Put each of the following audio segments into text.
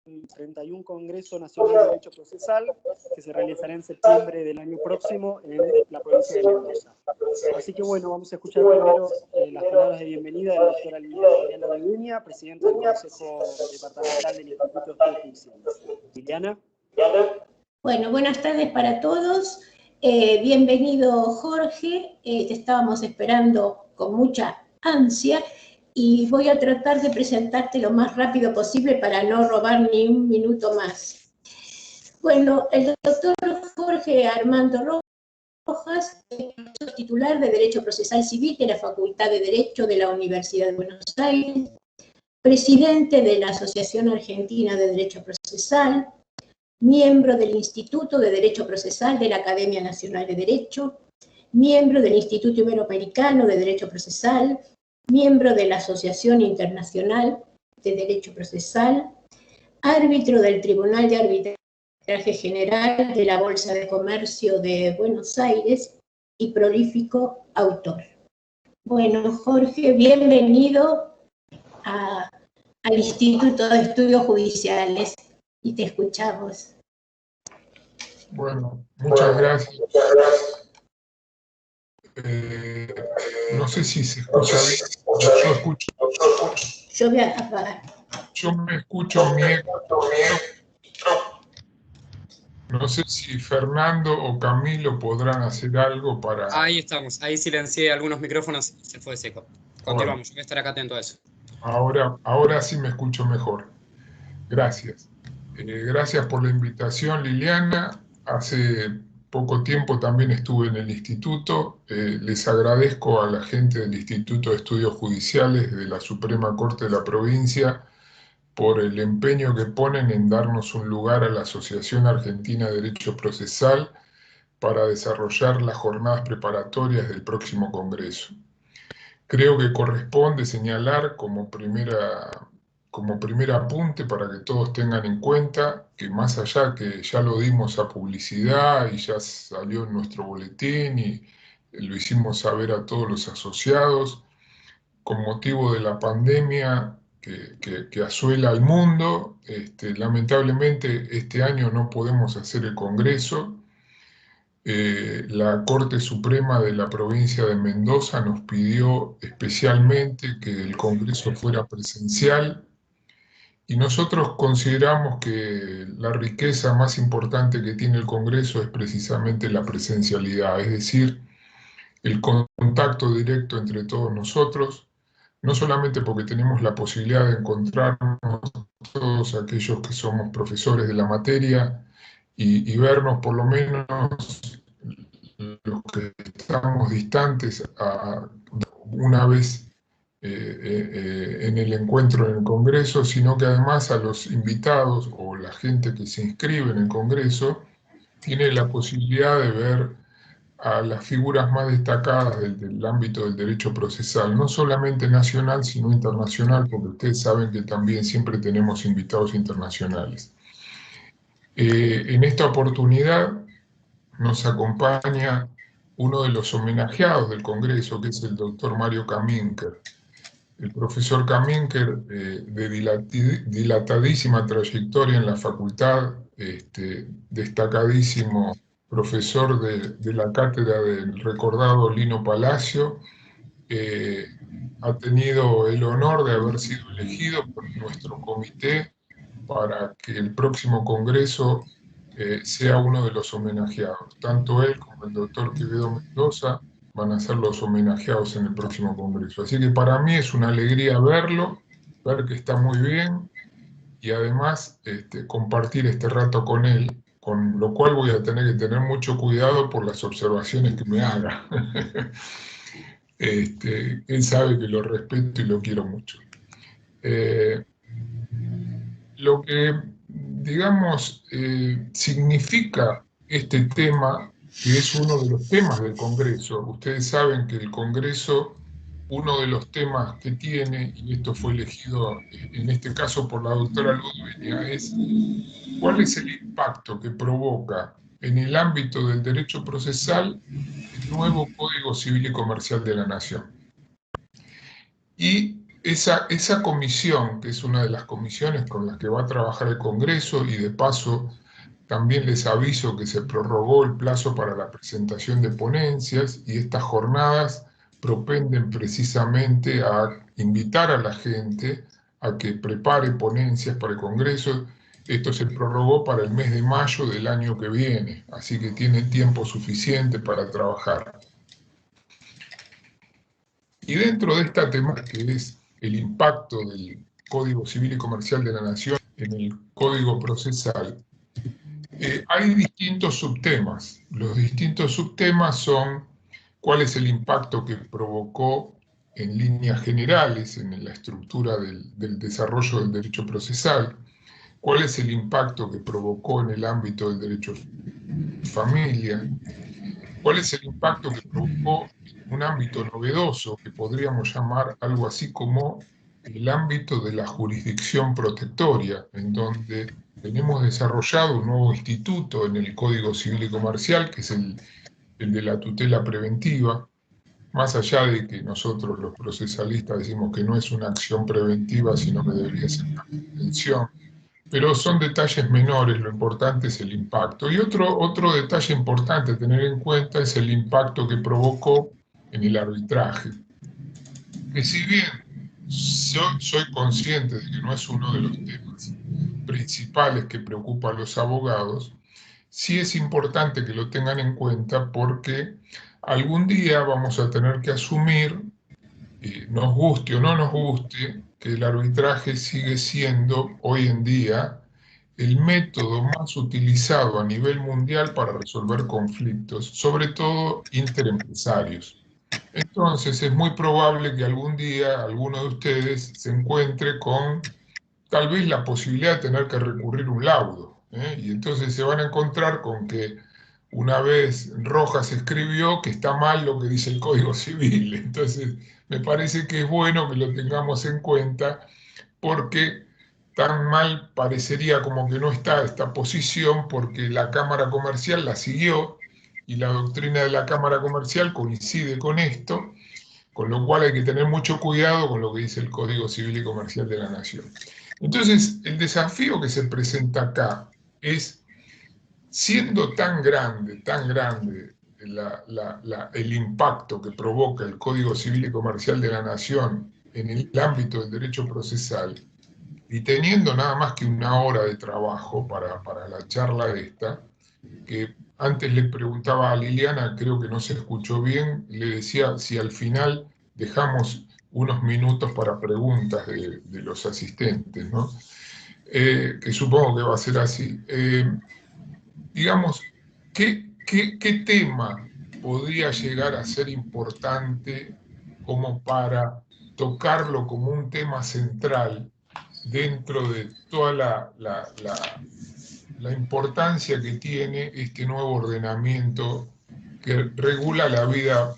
el 31 Congreso Nacional de Derecho Procesal, que se realizará en septiembre del año próximo en la provincia de Mendoza. Así que bueno, vamos a escuchar primero las palabras de bienvenida de la doctora Liliana Vidueña, presidenta del Consejo Departamental del Instituto de Estudios Judiciales. Liliana. Bueno, buenas tardes para todos. Bienvenido, Jorge. Te estábamos esperando con mucha ansia y voy a tratar de presentarte lo más rápido posible para no robar ni un minuto más. Bueno, el doctor Jorge Armando Rojas es titular de Derecho Procesal Civil de la Facultad de Derecho de la Universidad de Buenos Aires, presidente de la Asociación Argentina de Derecho Procesal, miembro del Instituto de Derecho Procesal de la Academia Nacional de Derecho, miembro del Instituto Iberoamericano de Derecho Procesal, miembro de la Asociación Internacional de Derecho Procesal, árbitro del Tribunal de Arbitraje General de la Bolsa de Comercio de Buenos Aires y prolífico autor. Bueno, Jorge, bienvenido al Instituto de Estudios Judiciales y te escuchamos. Bueno, muchas gracias. No sé si se escucha bien. Yo escucho. Yo voy a apagar. Yo me escucho mi eco. No sé si Fernando o Camilo podrán hacer algo para... Ahí estamos, ahí silencié algunos micrófonos y se fue seco. Continuamos, bueno, yo voy a estar acá atento a eso. Ahora sí me escucho mejor. Gracias. Gracias por la invitación, Liliana. Hace poco tiempo también estuve en el instituto. Les agradezco a la gente del Instituto de Estudios Judiciales de la Suprema Corte de la provincia por el empeño que ponen en darnos un lugar a la Asociación Argentina de Derecho Procesal para desarrollar las jornadas preparatorias del próximo Congreso. Creo que corresponde señalar como primer apunte para que todos tengan en cuenta que más allá que ya lo dimos a publicidad y ya salió en nuestro boletín y lo hicimos saber a todos los asociados, con motivo de la pandemia que asuela al mundo, lamentablemente este año no podemos hacer el Congreso. La Corte Suprema de la provincia de Mendoza nos pidió especialmente que el Congreso fuera presencial y nosotros consideramos que la riqueza más importante que tiene el Congreso es precisamente la presencialidad, es decir, el contacto directo entre todos nosotros, no solamente porque tenemos la posibilidad de encontrarnos todos aquellos que somos profesores de la materia y vernos por lo menos los que estamos distantes una vez en el encuentro en el Congreso, sino que además a los invitados o la gente que se inscribe en el Congreso tiene la posibilidad de ver a las figuras más destacadas del ámbito del derecho procesal, no solamente nacional, sino internacional, porque ustedes saben que también siempre tenemos invitados internacionales. En esta oportunidad nos acompaña uno de los homenajeados del Congreso, que es el doctor Mario Kaminker. El profesor Kaminker, de dilatadísima trayectoria en la facultad, destacadísimo profesor de la cátedra del recordado Lino Palacio, ha tenido el honor de haber sido elegido por nuestro comité para que el próximo Congreso sea uno de los homenajeados. Tanto él como el doctor Quevedo Mendoza van a ser los homenajeados en el próximo Congreso. Así que para mí es una alegría verlo, ver que está muy bien y además compartir este rato con él, con lo cual voy a tener que tener mucho cuidado por las observaciones que me haga. Él sabe que lo respeto y lo quiero mucho. Lo que, digamos, significa este tema, que es uno de los temas del Congreso. Ustedes saben que el Congreso, uno de los temas que tiene, y esto fue elegido en este caso por la doctora Ludvenia, es cuál es el impacto que provoca en el ámbito del derecho procesal el nuevo Código Civil y Comercial de la Nación. Y esa comisión, que es una de las comisiones con las que va a trabajar el Congreso, y de paso también les aviso que se prorrogó el plazo para la presentación de ponencias, y estas jornadas propenden precisamente a invitar a la gente a que prepare ponencias para el Congreso. Esto se prorrogó para el mes de mayo del año que viene, así que tiene tiempo suficiente para trabajar. Y dentro de esta temática, que es el impacto del Código Civil y Comercial de la Nación en el Código Procesal, hay distintos subtemas. Los distintos subtemas son cuál es el impacto que provocó en líneas generales en la estructura del desarrollo del derecho procesal, cuál es el impacto que provocó en el ámbito del derecho de familia, cuál es el impacto que provocó en un ámbito novedoso que podríamos llamar algo así como el ámbito de la jurisdicción protectoria, en donde tenemos desarrollado un nuevo instituto en el Código Civil y Comercial, que es el de la tutela preventiva, más allá de que nosotros los procesalistas decimos que no es una acción preventiva, sino que debería ser una prevención. Pero son detalles menores, lo importante es el impacto. Y otro detalle importante a tener en cuenta es el impacto que provocó en el arbitraje. Que si bien soy consciente de que no es uno de los temas principales que preocupa a los abogados, sí es importante que lo tengan en cuenta porque algún día vamos a tener que asumir, nos guste o no nos guste, que el arbitraje sigue siendo hoy en día el método más utilizado a nivel mundial para resolver conflictos, sobre todo interempresarios. Entonces es muy probable que algún día alguno de ustedes se encuentre con tal vez la posibilidad de tener que recurrir a un laudo, y entonces se van a encontrar con que una vez Rojas escribió que está mal lo que dice el Código Civil. Entonces me parece que es bueno que lo tengamos en cuenta porque tan mal parecería como que no está esta posición, porque la Cámara Comercial la siguió y la doctrina de la Cámara Comercial coincide con esto, con lo cual hay que tener mucho cuidado con lo que dice el Código Civil y Comercial de la Nación. Entonces, el desafío que se presenta acá es, siendo tan grande el impacto que provoca el Código Civil y Comercial de la Nación en el ámbito del derecho procesal, y teniendo nada más que una hora de trabajo para la charla esta, que antes le preguntaba a Liliana, creo que no se escuchó bien, le decía si al final dejamos unos minutos para preguntas de los asistentes, ¿no? Que supongo que va a ser así. Digamos, ¿qué tema podría llegar a ser importante como para tocarlo como un tema central dentro de toda la importancia que tiene este nuevo ordenamiento que regula la vida,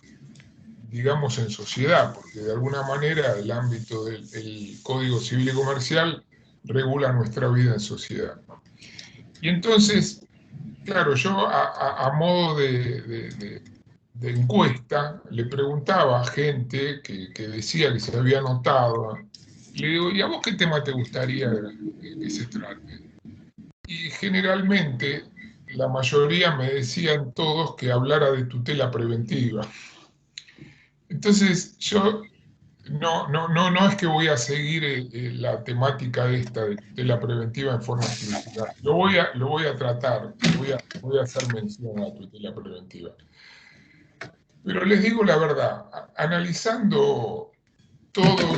digamos, en sociedad? Porque de alguna manera el ámbito del Código Civil y Comercial regula nuestra vida en sociedad. Y entonces, claro, yo a modo de encuesta le preguntaba a gente que decía que se había anotado, le digo, ¿y a vos qué tema te gustaría que se trate? Y generalmente la mayoría me decían todos que hablara de tutela preventiva. Entonces yo no es que voy a seguir la temática de esta de tutela preventiva en forma exclusiva. Lo voy a tratar, voy a hacer mención a la tutela preventiva. Pero les digo la verdad, analizando todo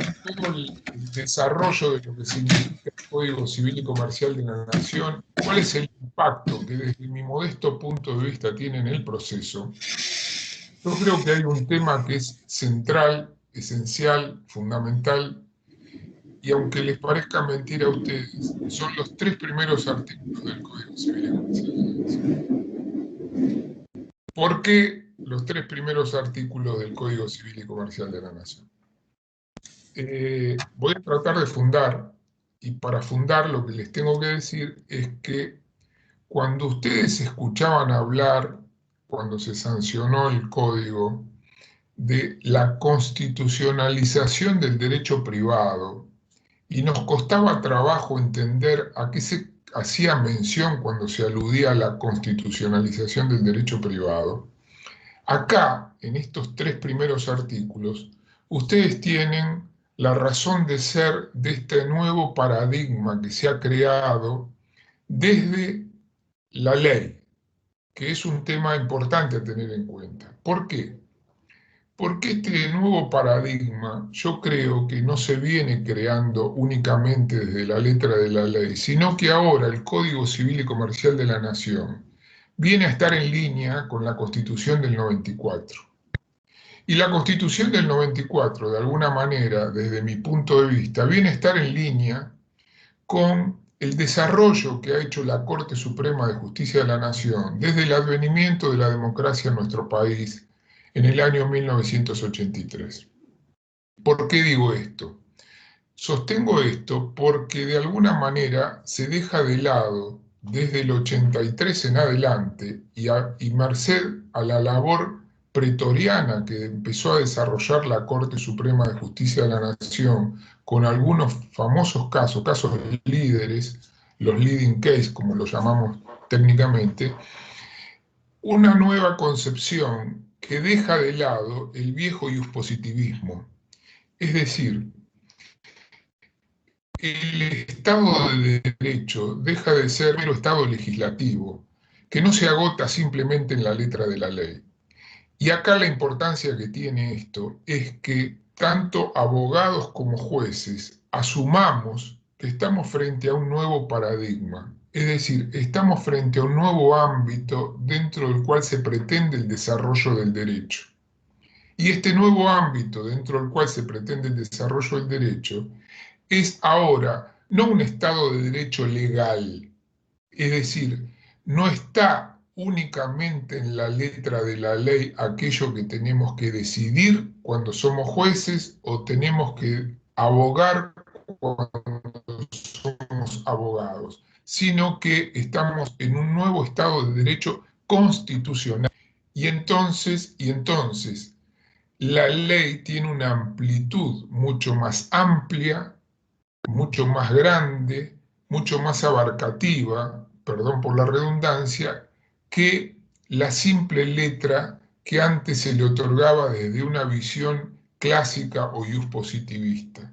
el desarrollo de lo que significa el Código Civil y Comercial de la Nación, cuál es el impacto que desde mi modesto punto de vista tiene en el proceso, yo creo que hay un tema que es central, esencial, fundamental, y aunque les parezca mentira a ustedes, son los 3 primeros artículos del Código Civil y Comercial de la Nación. ¿Por qué los 3 primeros artículos del Código Civil y Comercial de la Nación? Voy a tratar de fundar, y para fundar lo que les tengo que decir es que cuando ustedes escuchaban hablar, cuando se sancionó el código, de la constitucionalización del derecho privado y nos costaba trabajo entender a qué se hacía mención cuando se aludía a la constitucionalización del derecho privado. Acá, en estos 3 primeros artículos, ustedes tienen la razón de ser de este nuevo paradigma que se ha creado desde la ley, que es un tema importante a tener en cuenta. ¿Por qué? Porque este nuevo paradigma yo creo que no se viene creando únicamente desde la letra de la ley, sino que ahora el Código Civil y Comercial de la Nación viene a estar en línea con la Constitución del 94. Y la Constitución del 94, de alguna manera, desde mi punto de vista, viene a estar en línea con el desarrollo que ha hecho la Corte Suprema de Justicia de la Nación desde el advenimiento de la democracia en nuestro país en el año 1983. ¿Por qué digo esto? Sostengo esto porque de alguna manera se deja de lado desde el 83 en adelante y merced a la labor pretoriana que empezó a desarrollar la Corte Suprema de Justicia de la Nación con algunos famosos casos líderes, los leading case como los llamamos técnicamente, una nueva concepción que deja de lado el viejo iuspositivismo. Es decir, el Estado de Derecho deja de ser mero Estado legislativo, que no se agota simplemente en la letra de la ley. Y acá la importancia que tiene esto es que tanto abogados como jueces asumamos que estamos frente a un nuevo paradigma. Es decir, estamos frente a un nuevo ámbito dentro del cual se pretende el desarrollo del derecho. Y este nuevo ámbito dentro del cual se pretende el desarrollo del derecho es ahora no un Estado de derecho legal, es decir, no está únicamente en la letra de la ley aquello que tenemos que decidir cuando somos jueces o tenemos que abogar cuando somos abogados, sino que estamos en un nuevo Estado de Derecho constitucional. Y entonces, la ley tiene una amplitud mucho más amplia, mucho más grande, mucho más abarcativa, perdón por la redundancia, que la simple letra que antes se le otorgaba desde una visión clásica o iuspositivista.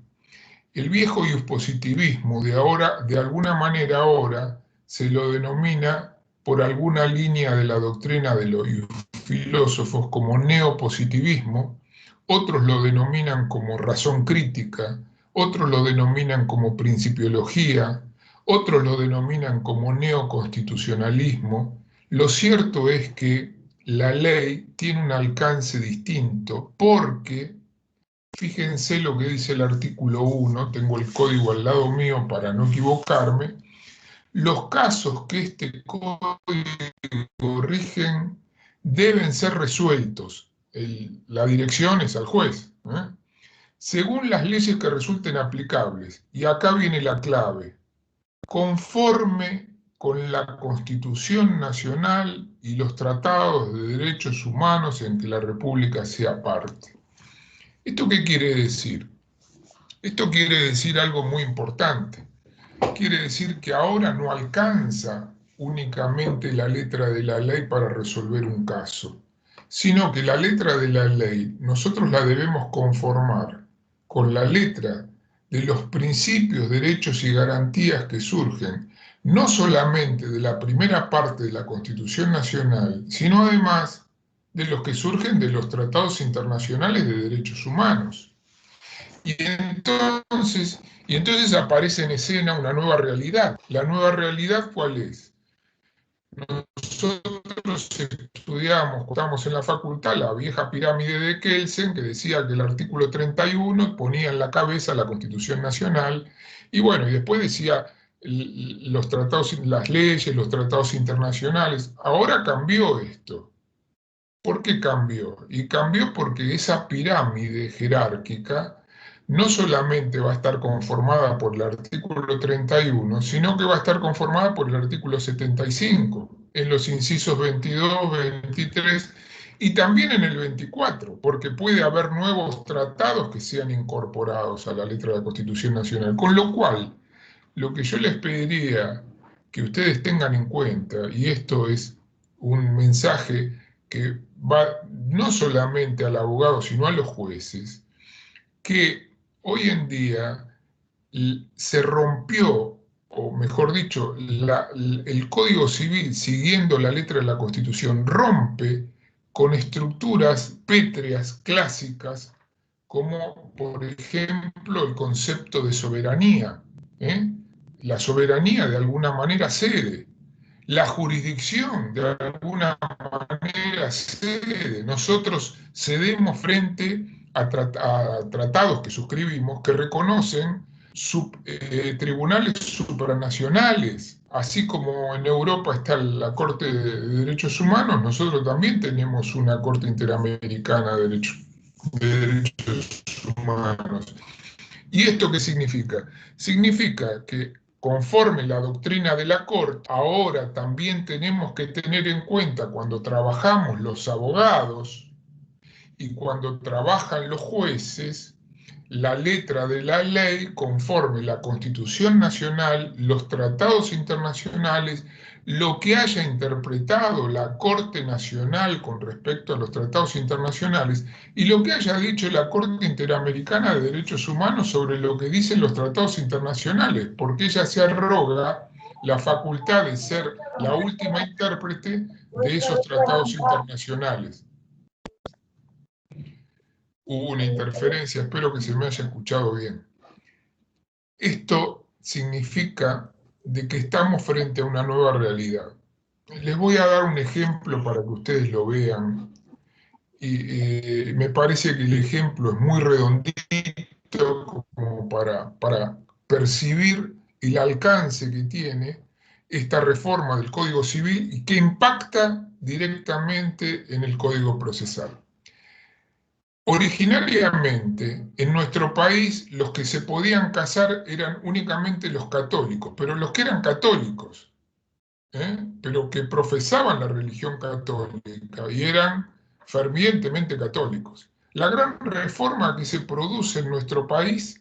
El viejo iuspositivismo de ahora, de alguna manera ahora, se lo denomina por alguna línea de la doctrina de los filósofos como neopositivismo, otros lo denominan como razón crítica, otros lo denominan como principiología, otros lo denominan como neoconstitucionalismo. Lo cierto es que la ley tiene un alcance distinto porque, fíjense lo que dice el artículo 1, tengo el código al lado mío para no equivocarme, los casos que este código rigen deben ser resueltos. La dirección es al juez, según las leyes que resulten aplicables, y acá viene la clave, conforme con la Constitución Nacional y los tratados de derechos humanos en que la República sea parte. ¿Esto qué quiere decir? Esto quiere decir algo muy importante. Quiere decir que ahora no alcanza únicamente la letra de la ley para resolver un caso, sino que la letra de la ley nosotros la debemos conformar con la letra de los principios, derechos y garantías que surgen no solamente de la primera parte de la Constitución Nacional, sino además de los que surgen de los tratados internacionales de derechos humanos. Y entonces aparece en escena una nueva realidad. ¿La nueva realidad cuál es? Nosotros estudiamos, cuando estábamos en la facultad, la vieja pirámide de Kelsen, que decía que el artículo 31 ponía en la cabeza la Constitución Nacional, y bueno, y después decía los tratados, las leyes, los tratados internacionales. Ahora cambió esto. ¿Por qué cambió? Y cambió porque esa pirámide jerárquica no solamente va a estar conformada por el artículo 31, sino que va a estar conformada por el artículo 75, en los incisos 22, 23 Y también en el 24, porque puede haber nuevos tratados que sean incorporados a la letra de la Constitución Nacional. Con lo cual, lo que yo les pediría que ustedes tengan en cuenta, y esto es un mensaje que va no solamente al abogado, sino a los jueces, que hoy en día se rompió, o mejor dicho, el Código Civil, siguiendo la letra de la Constitución, rompe con estructuras pétreas clásicas, como por ejemplo el concepto de soberanía. La soberanía de alguna manera cede, la jurisdicción de alguna manera cede. Nosotros cedemos frente a tratados que suscribimos que reconocen tribunales supranacionales. Así como en Europa está la Corte de Derechos Humanos, nosotros también tenemos una Corte Interamericana de Derechos Humanos. ¿Y esto qué significa? Significa que conforme la doctrina de la Corte, ahora también tenemos que tener en cuenta cuando trabajamos los abogados y cuando trabajan los jueces, la letra de la ley conforme la Constitución Nacional, los tratados internacionales, lo que haya interpretado la Corte Nacional con respecto a los tratados internacionales y lo que haya dicho la Corte Interamericana de Derechos Humanos sobre lo que dicen los tratados internacionales, porque ella se arroga la facultad de ser la última intérprete de esos tratados internacionales. Hubo una interferencia, espero que se me haya escuchado bien. Esto significa de que estamos frente a una nueva realidad. Les voy a dar un ejemplo para que ustedes lo vean. Y me parece que el ejemplo es muy redondito como para percibir el alcance que tiene esta reforma del Código Civil y que impacta directamente en el Código Procesal. Originariamente, en nuestro país, los que se podían casar eran únicamente los católicos, pero los que eran católicos, pero que profesaban la religión católica y eran fervientemente católicos. La gran reforma que se produce en nuestro país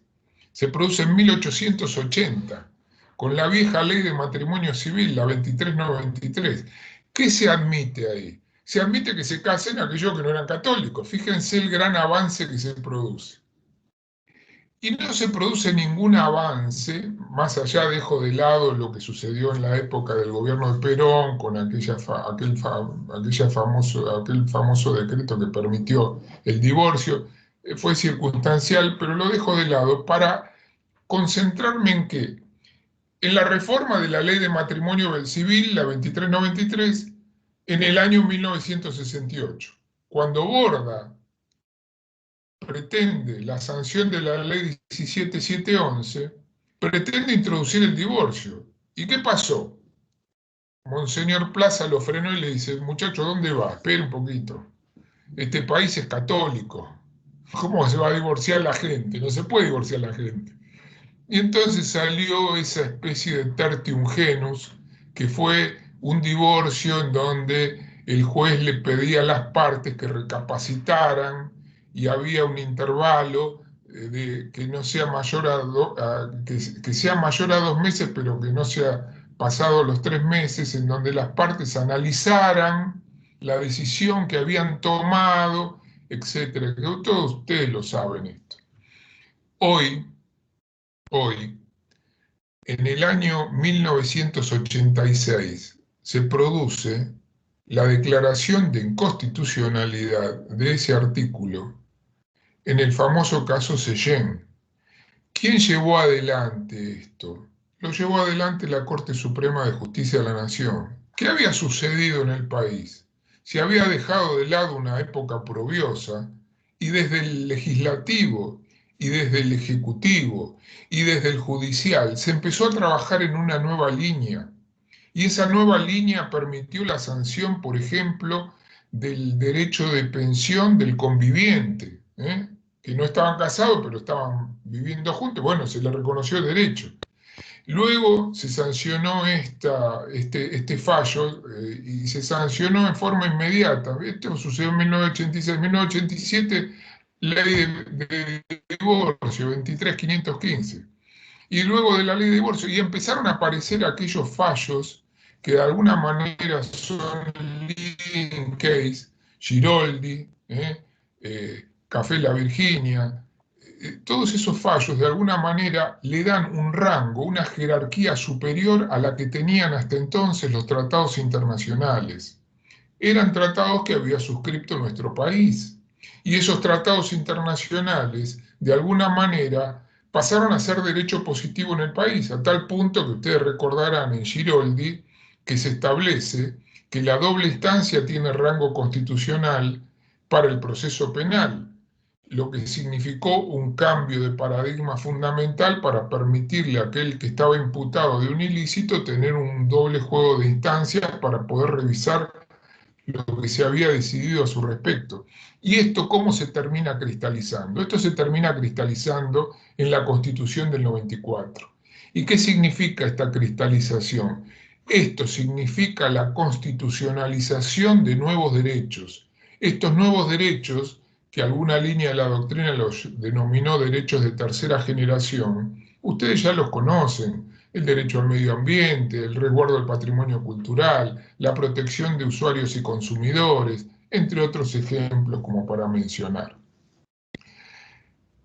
se produce en 1880, con la vieja ley de matrimonio civil, la 2393. ¿Qué se admite ahí? Se admite que se casen aquellos que no eran católicos. Fíjense el gran avance que se produce. Y no se produce ningún avance, más allá dejo de lado lo que sucedió en la época del gobierno de Perón, con aquel famoso decreto que permitió el divorcio. Fue circunstancial, pero lo dejo de lado para concentrarme en que en la reforma de la ley de matrimonio civil, la 2393, en el año 1968, cuando Borda pretende la sanción de la ley 17711, pretende introducir el divorcio. ¿Y qué pasó? Monseñor Plaza lo frenó y le dice, muchacho, ¿dónde va? Espera un poquito. Este país es católico. ¿Cómo se va a divorciar la gente? No se puede divorciar la gente. Y entonces salió esa especie de tertium genus, que fue un divorcio en donde el juez le pedía a las partes que recapacitaran y había un intervalo de que no sea mayor que sea mayor a 2 meses, pero que no sea pasado los 3 meses, en donde las partes analizaran la decisión que habían tomado, etcétera. Todos ustedes lo saben esto. Hoy, en el año 1986, se produce la declaración de inconstitucionalidad de ese artículo en el famoso caso Sellén. ¿Quién llevó adelante esto? Lo llevó adelante la Corte Suprema de Justicia de la Nación. ¿Qué había sucedido en el país? Se había dejado de lado una época probiosa y desde el legislativo y desde el ejecutivo y desde el judicial se empezó a trabajar en una nueva línea. Y esa nueva línea permitió la sanción, por ejemplo, del derecho de pensión del conviviente, que no estaban casados pero estaban viviendo juntos. Bueno, se le reconoció el derecho. Luego se sancionó este fallo y se sancionó en forma inmediata. Esto sucedió en 1986. En 1987, ley de divorcio 23.515. Y luego de la ley de divorcio, y empezaron a aparecer aquellos fallos que de alguna manera son leading case, Giroldi, Café La Virginia, todos esos fallos de alguna manera le dan un rango, una jerarquía superior a la que tenían hasta entonces los tratados internacionales. Eran tratados que había suscrito nuestro país. Y esos tratados internacionales, de alguna manera, pasaron a ser derecho positivo en el país, a tal punto que ustedes recordarán en Giroldi que se establece que la doble instancia tiene rango constitucional para el proceso penal, lo que significó un cambio de paradigma fundamental para permitirle a aquel que estaba imputado de un ilícito tener un doble juego de instancias para poder revisar lo que se había decidido a su respecto. ¿Y esto cómo se termina cristalizando? Esto se termina cristalizando en la Constitución del 94. ¿Y qué significa esta cristalización? Esto significa la constitucionalización de nuevos derechos. Estos nuevos derechos, que alguna línea de la doctrina los denominó derechos de tercera generación, ustedes ya los conocen: el derecho al medio ambiente, el resguardo del patrimonio cultural, la protección de usuarios y consumidores, entre otros ejemplos como para mencionar.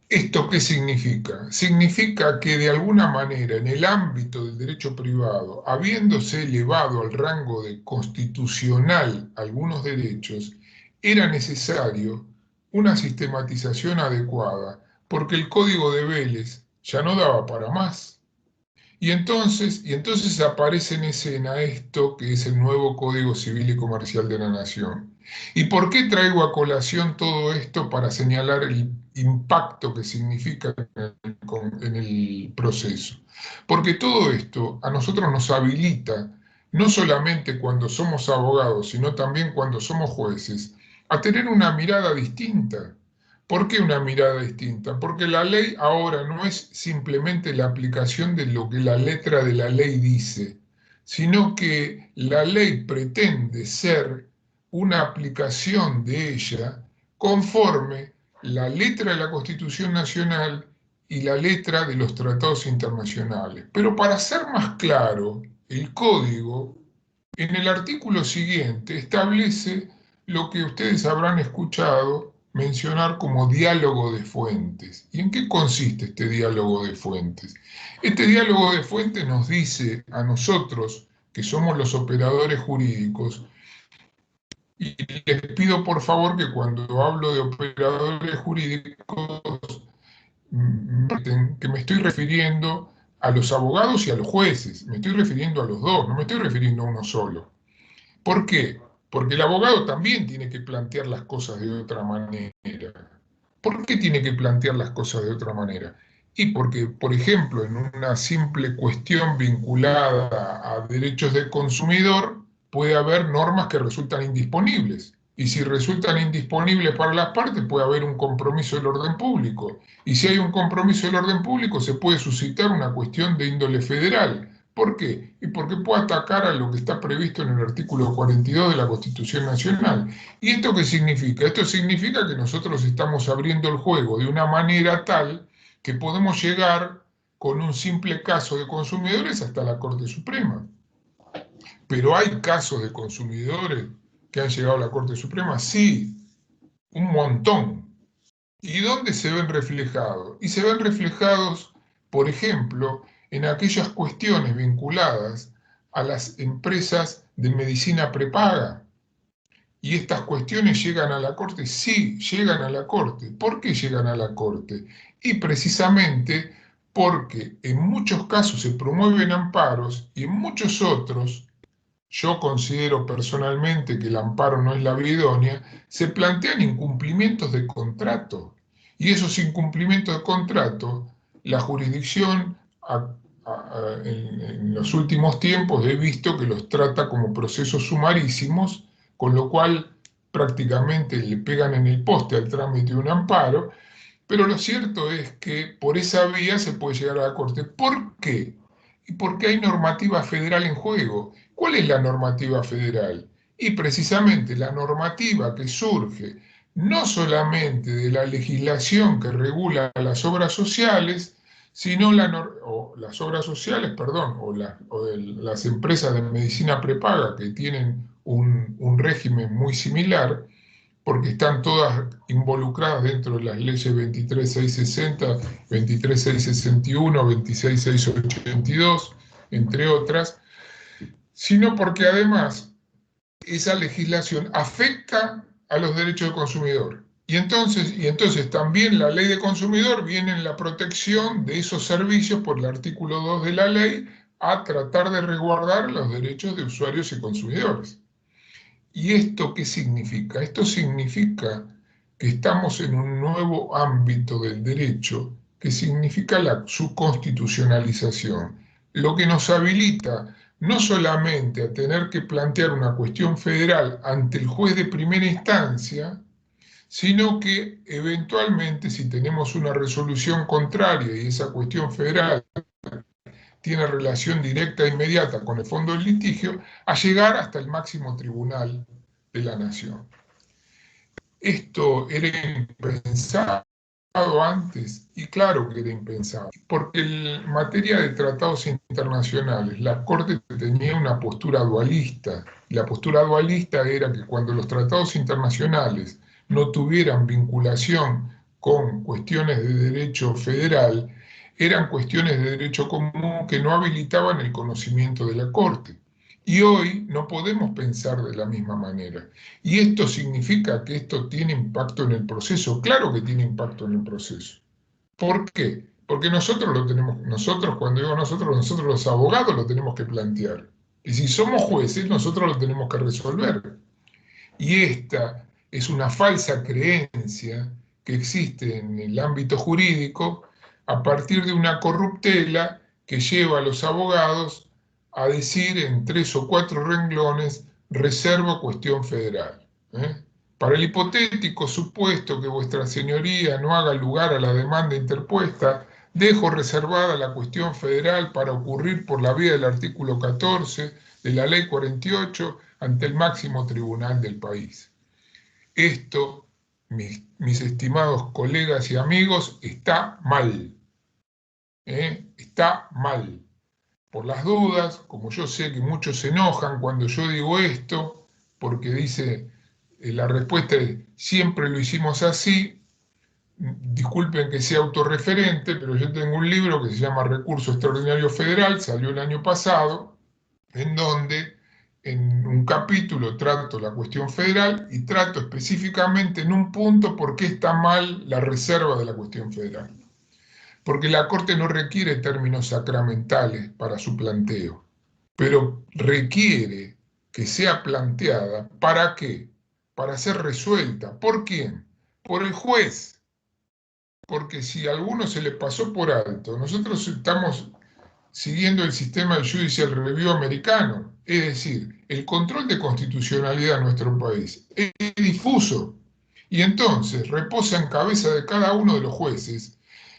¿Esto qué significa? Significa que de alguna manera en el ámbito del derecho privado, habiéndose elevado al rango de constitucional algunos derechos, era necesario una sistematización adecuada, porque el Código de Vélez ya no daba para más. Y entonces aparece en escena esto que es el nuevo Código Civil y Comercial de la Nación. ¿Y por qué traigo a colación todo esto? Para señalar el impacto que significa en el proceso. Porque todo esto a nosotros nos habilita, no solamente cuando somos abogados, sino también cuando somos jueces, a tener una mirada distinta. ¿Por qué una mirada distinta? Porque la ley ahora no es simplemente la aplicación de lo que la letra de la ley dice, sino que la ley pretende ser una aplicación de ella conforme la letra de la Constitución Nacional y la letra de los tratados internacionales. Pero para ser más claro, el código, en el artículo siguiente, establece lo que ustedes habrán escuchado mencionar como diálogo de fuentes. ¿Y en qué consiste este diálogo de fuentes? Este diálogo de fuentes nos dice a nosotros, que somos los operadores jurídicos, y les pido por favor que cuando hablo de operadores jurídicos, que me estoy refiriendo a los abogados y a los jueces, me estoy refiriendo a los dos, no me estoy refiriendo a uno solo. ¿Por qué? Porque el abogado también tiene que plantear las cosas de otra manera. ¿Por qué tiene que plantear las cosas de otra manera? Y porque, por ejemplo, en una simple cuestión vinculada a derechos del consumidor, puede haber normas que resultan indisponibles. Y si resultan indisponibles para las partes, puede haber un compromiso del orden público. Y si hay un compromiso del orden público, se puede suscitar una cuestión de índole federal. ¿Por qué? Y porque puede atacar a lo que está previsto en el artículo 42 de la Constitución Nacional. ¿Y esto qué significa? Esto significa que nosotros estamos abriendo el juego de una manera tal que podemos llegar con un simple caso de consumidores hasta la Corte Suprema. Pero hay casos de consumidores que han llegado a la Corte Suprema, sí, un montón. ¿Y dónde se ven reflejados? Y se ven reflejados, por ejemplo, en aquellas cuestiones vinculadas a las empresas de medicina prepaga. ¿Y estas cuestiones llegan a la Corte? Sí, llegan a la Corte. ¿Por qué llegan a la Corte? Y precisamente porque en muchos casos se promueven amparos y en muchos otros, yo considero personalmente que el amparo no es la vía idónea, se plantean incumplimientos de contrato. Y esos incumplimientos de contrato, la jurisdicción en los últimos tiempos he visto que los trata como procesos sumarísimos, con lo cual prácticamente le pegan en el poste al trámite de un amparo, pero lo cierto es que por esa vía se puede llegar a la Corte. ¿Por qué? y porque hay normativa federal en juego. ¿Cuál es la normativa federal? Y precisamente la normativa que surge no solamente de la legislación que regula las obras sociales, sino las obras sociales, perdón, las empresas de medicina prepaga que tienen un régimen muy similar, porque están todas involucradas dentro de las leyes 23.660, 23.661, 26.682, entre otras, sino porque además esa legislación afecta a los derechos del consumidor. Y entonces también la ley de consumidor viene en la protección de esos servicios por el artículo 2 de la ley a tratar de resguardar los derechos de usuarios y consumidores. ¿Y esto qué significa? Esto significa que estamos en un nuevo ámbito del derecho que significa su constitucionalización, lo que nos habilita no solamente a tener que plantear una cuestión federal ante el juez de primera instancia, sino que eventualmente si tenemos una resolución contraria y esa cuestión federal tiene relación directa e inmediata con el fondo del litigio, a llegar hasta el máximo tribunal de la nación. Esto era impensado antes, y claro que era impensado, porque en materia de tratados internacionales, la Corte tenía una postura dualista. La postura dualista era que cuando los tratados internacionales no tuvieran vinculación con cuestiones de derecho federal, eran cuestiones de derecho común que no habilitaban el conocimiento de la Corte. Y hoy no podemos pensar de la misma manera. ¿Y esto significa que esto tiene impacto en el proceso? Claro que tiene impacto en el proceso. ¿Por qué? Porque nosotros cuando digo nosotros los abogados lo tenemos que plantear. Y si somos jueces, nosotros lo tenemos que resolver. Y esta es una falsa creencia que existe en el ámbito jurídico a partir de una corruptela que lleva a los abogados a decir en 3 o 4 renglones, reservo cuestión federal. Para el hipotético supuesto que vuestra señoría no haga lugar a la demanda interpuesta, dejo reservada la cuestión federal para ocurrir por la vía del artículo 14 de la ley 48 ante el máximo tribunal del país. Esto, mis estimados colegas y amigos, está mal. Está mal. Por las dudas, como yo sé que muchos se enojan cuando yo digo esto, porque dice, la respuesta es, siempre lo hicimos así, disculpen que sea autorreferente, pero yo tengo un libro que se llama Recurso Extraordinario Federal, salió el año pasado, en donde en un capítulo trato la cuestión federal y trato específicamente en un punto por qué está mal la reserva de la cuestión federal. Porque la Corte no requiere términos sacramentales para su planteo, pero requiere que sea planteada, ¿para qué? Para ser resuelta. ¿Por quién? Por el juez. Porque si a alguno se le pasó por alto, nosotros estamos siguiendo el sistema del Judicial Review americano, es decir, el control de constitucionalidad en nuestro país es difuso y entonces reposa en cabeza de cada uno de los jueces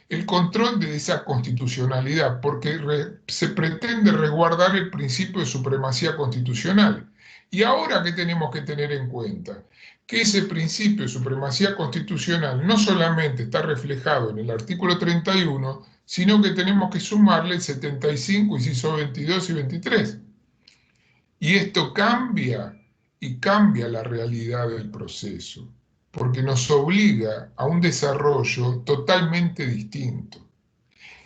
el control de esa constitucionalidad, porque se pretende resguardar el principio de supremacía constitucional. Y ahora, ¿qué tenemos que tener en cuenta? Que ese principio de supremacía constitucional no solamente está reflejado en el artículo 31, sino que tenemos que sumarle el 75, inciso 22 y 23. Y esto cambia la realidad del proceso, porque nos obliga a un desarrollo totalmente distinto.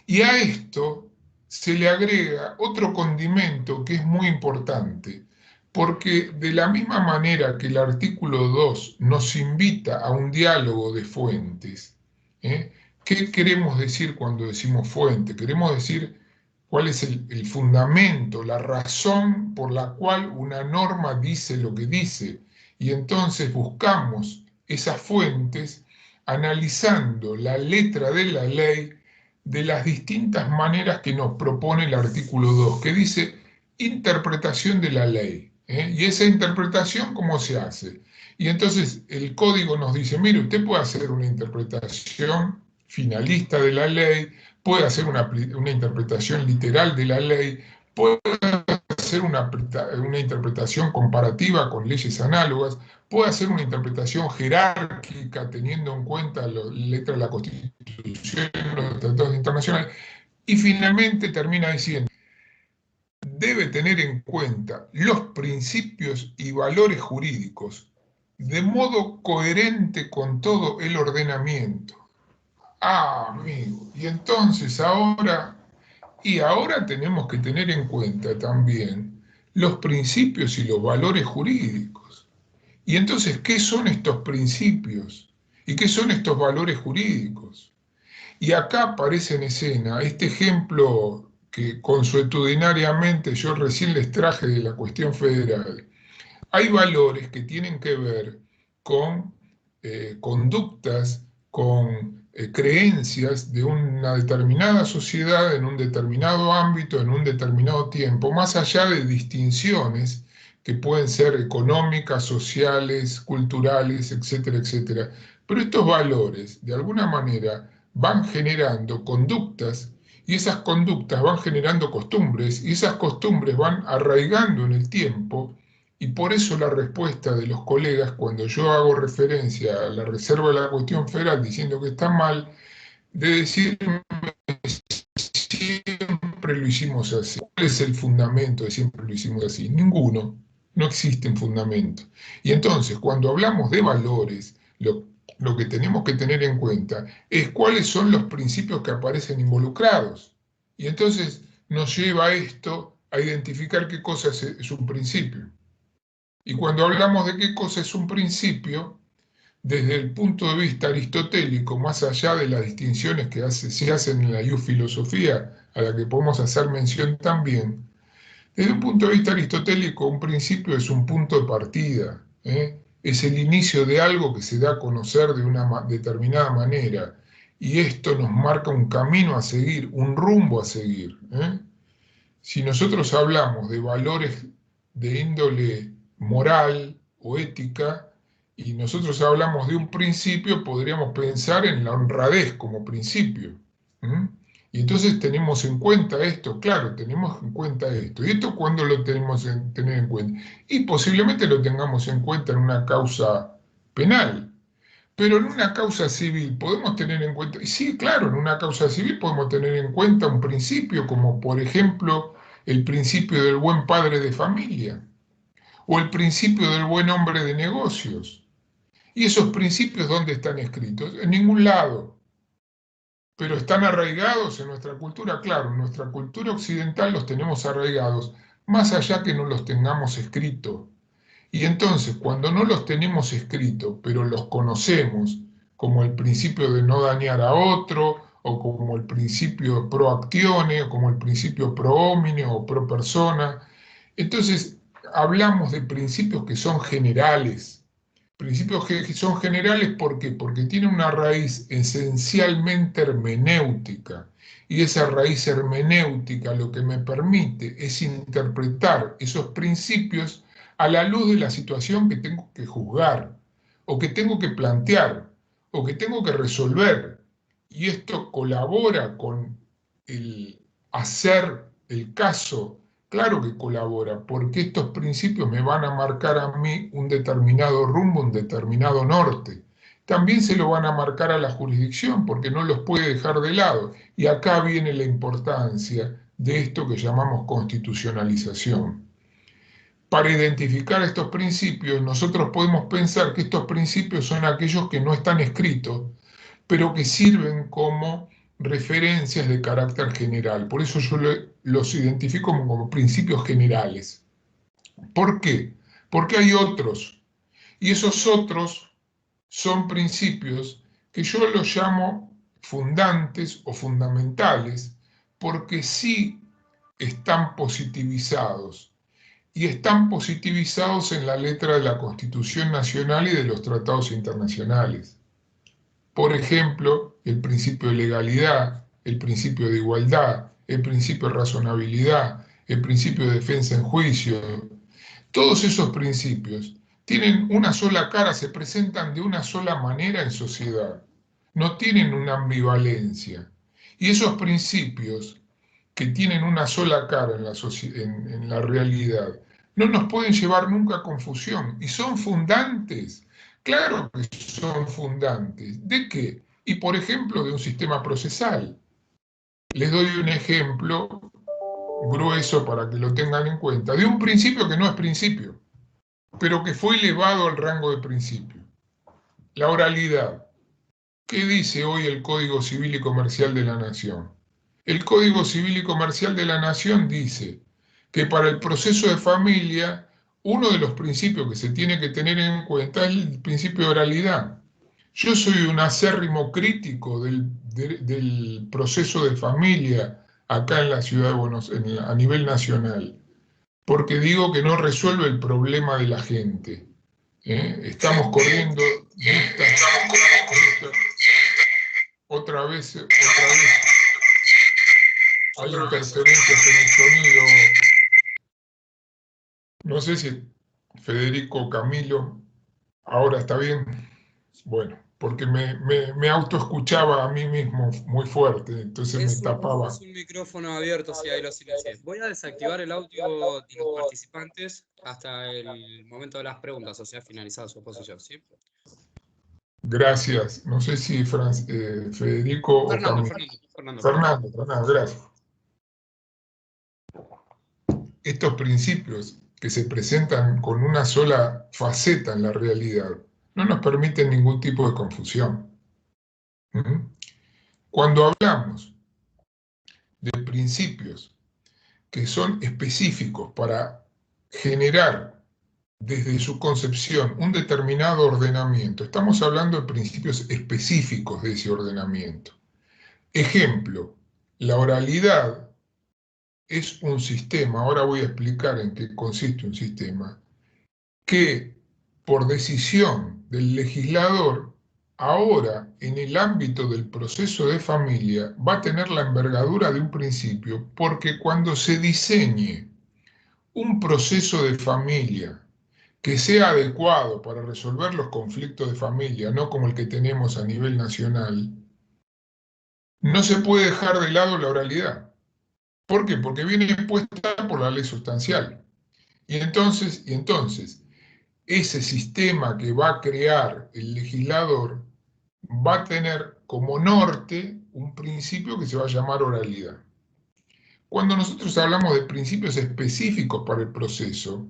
Y a esto se le agrega otro condimento que es muy importante, porque de la misma manera que el artículo 2 nos invita a un diálogo de fuentes, ¿qué queremos decir cuando decimos fuente? Queremos decir cuál es el fundamento, la razón por la cual una norma dice lo que dice, y entonces buscamos esas fuentes analizando la letra de la ley de las distintas maneras que nos propone el artículo 2, que dice interpretación de la ley. Y esa interpretación, ¿cómo se hace? Y entonces el código nos dice, mire, usted puede hacer una interpretación finalista de la ley, puede hacer una interpretación literal de la ley, puede hacer una interpretación comparativa con leyes análogas, puede hacer una interpretación jerárquica teniendo en cuenta la letra de la Constitución, los tratados internacionales, y finalmente termina diciendo, debe tener en cuenta los principios y valores jurídicos de modo coherente con todo el ordenamiento. Ah, amigo, y entonces ahora tenemos que tener en cuenta también los principios y los valores jurídicos. Y entonces, ¿qué son estos principios? ¿Y qué son estos valores jurídicos? Y acá aparece en escena este ejemplo que consuetudinariamente yo recién les traje de la cuestión federal. Hay valores que tienen que ver con conductas, con creencias de una determinada sociedad en un determinado ámbito, en un determinado tiempo, más allá de distinciones que pueden ser económicas, sociales, culturales, etcétera, etcétera. Pero estos valores, de alguna manera, van generando conductas y esas conductas van generando costumbres y esas costumbres van arraigando en el tiempo. Y por eso la respuesta de los colegas, cuando yo hago referencia a la reserva de la cuestión federal diciendo que está mal, de decirme siempre lo hicimos así. ¿Cuál es el fundamento de siempre lo hicimos así? Ninguno. No existe un fundamento. Y entonces, cuando hablamos de valores, lo que tenemos que tener en cuenta es cuáles son los principios que aparecen involucrados. Y entonces nos lleva esto a identificar qué cosa es un principio. Y cuando hablamos de qué cosa es un principio, desde el punto de vista aristotélico, más allá de las distinciones que se hacen en la iusfilosofía, a la que podemos hacer mención también, desde un punto de vista aristotélico, un principio es un punto de partida, es el inicio de algo que se da a conocer de una determinada manera, y esto nos marca un camino a seguir, un rumbo a seguir. Si nosotros hablamos de valores de índole moral o ética, y nosotros hablamos de un principio, podríamos pensar en la honradez como principio. Y entonces tenemos en cuenta esto, claro, tenemos en cuenta esto. ¿Y esto cuándo lo tenemos que tener en cuenta? Y posiblemente lo tengamos en cuenta en una causa penal. Pero en una causa civil podemos tener en cuenta, y sí, claro, en una causa civil podemos tener en cuenta un principio, como por ejemplo el principio del buen padre de familia, o el principio del buen hombre de negocios. ¿Y esos principios dónde están escritos? En ningún lado. Pero están arraigados en nuestra cultura, claro, en nuestra cultura occidental los tenemos arraigados, más allá que no los tengamos escritos. Y entonces, cuando no los tenemos escritos, pero los conocemos, como el principio de no dañar a otro, o como el principio pro actione, o como el principio pro homine o pro persona, entonces hablamos de principios que son generales. Principios que son generales, ¿por qué? Porque tienen una raíz esencialmente hermenéutica. Y esa raíz hermenéutica lo que me permite es interpretar esos principios a la luz de la situación que tengo que juzgar, o que tengo que plantear, o que tengo que resolver. Y esto colabora con el hacer el caso. Claro que colabora, porque estos principios me van a marcar a mí un determinado rumbo, un determinado norte. También se lo van a marcar a la jurisdicción, porque no los puede dejar de lado. Y acá viene la importancia de esto que llamamos constitucionalización. Para identificar estos principios, nosotros podemos pensar que estos principios son aquellos que no están escritos, pero que sirven como referencias de carácter general. Por eso yo los identifico como principios generales. ¿Por qué? Porque hay otros, y esos otros son principios que yo los llamo fundantes o fundamentales, porque sí están positivizados, y están positivizados en la letra de la Constitución Nacional y de los tratados internacionales. Por ejemplo, el principio de legalidad, el principio de igualdad, el principio de razonabilidad, el principio de defensa en juicio. Todos esos principios tienen una sola cara, se presentan de una sola manera en sociedad. No tienen una ambivalencia. Y esos principios que tienen una sola cara en la realidad no nos pueden llevar nunca a confusión. Y son fundantes. Claro que son fundantes. ¿De qué? Y por ejemplo, de un sistema procesal. Les doy un ejemplo grueso para que lo tengan en cuenta, de un principio que no es principio, pero que fue elevado al rango de principio. La oralidad. ¿Qué dice hoy el Código Civil y Comercial de la Nación? El Código Civil y Comercial de la Nación dice que para el proceso de familia, uno de los principios que se tiene que tener en cuenta es el principio de oralidad. Yo soy un acérrimo crítico del proceso de familia acá en la ciudad de Buenos Aires, a nivel nacional, porque digo que no resuelve el problema de la gente. Estamos corriendo otra vez hay interferencias en el sonido. No sé si Federico o Camilo, ahora está bien. Bueno, porque me autoescuchaba a mí mismo muy fuerte, entonces me tapaba. Es un micrófono abierto, si ahí lo silencié. Voy a desactivar el audio de los participantes hasta el momento de las preguntas, o sea, finalizada su exposición, ¿sí? Gracias. No sé si Federico o Camilo. Fernando, gracias. Estos principios que se presentan con una sola faceta en la realidad no nos permiten ningún tipo de confusión. Cuando hablamos de principios que son específicos para generar desde su concepción un determinado ordenamiento, estamos hablando de principios específicos de ese ordenamiento. Ejemplo, la oralidad es un sistema, ahora voy a explicar en qué consiste un sistema, que por decisión del legislador, ahora en el ámbito del proceso de familia va a tener la envergadura de un principio, porque cuando se diseñe un proceso de familia que sea adecuado para resolver los conflictos de familia, no como el que tenemos a nivel nacional, no se puede dejar de lado la oralidad. ¿Por qué? Porque viene impuesta por la ley sustancial. Y entonces, ese sistema que va a crear el legislador va a tener como norte un principio que se va a llamar oralidad. Cuando nosotros hablamos de principios específicos para el proceso,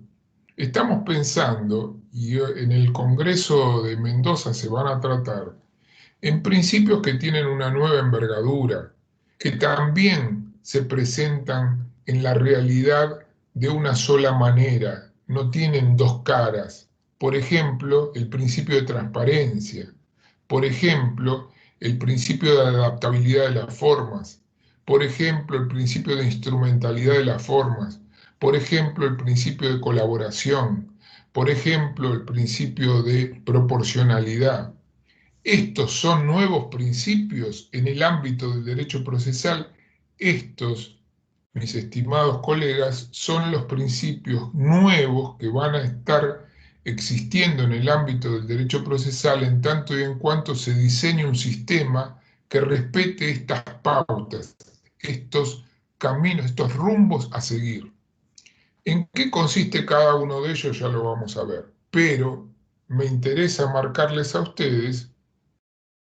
estamos pensando, y en el Congreso de Mendoza se van a tratar, en principios que tienen una nueva envergadura, que también se presentan en la realidad de una sola manera, no tienen dos caras. Por ejemplo, el principio de transparencia. Por ejemplo, el principio de adaptabilidad de las formas. Por ejemplo, el principio de instrumentalidad de las formas. Por ejemplo, el principio de colaboración. Por ejemplo, el principio de proporcionalidad. Estos son nuevos principios en el ámbito del derecho procesal. Estos, mis estimados colegas, son los principios nuevos que van a estar existiendo en el ámbito del derecho procesal en tanto y en cuanto se diseñe un sistema que respete estas pautas, estos caminos, estos rumbos a seguir. ¿En qué consiste cada uno de ellos? Ya lo vamos a ver, pero me interesa marcarles a ustedes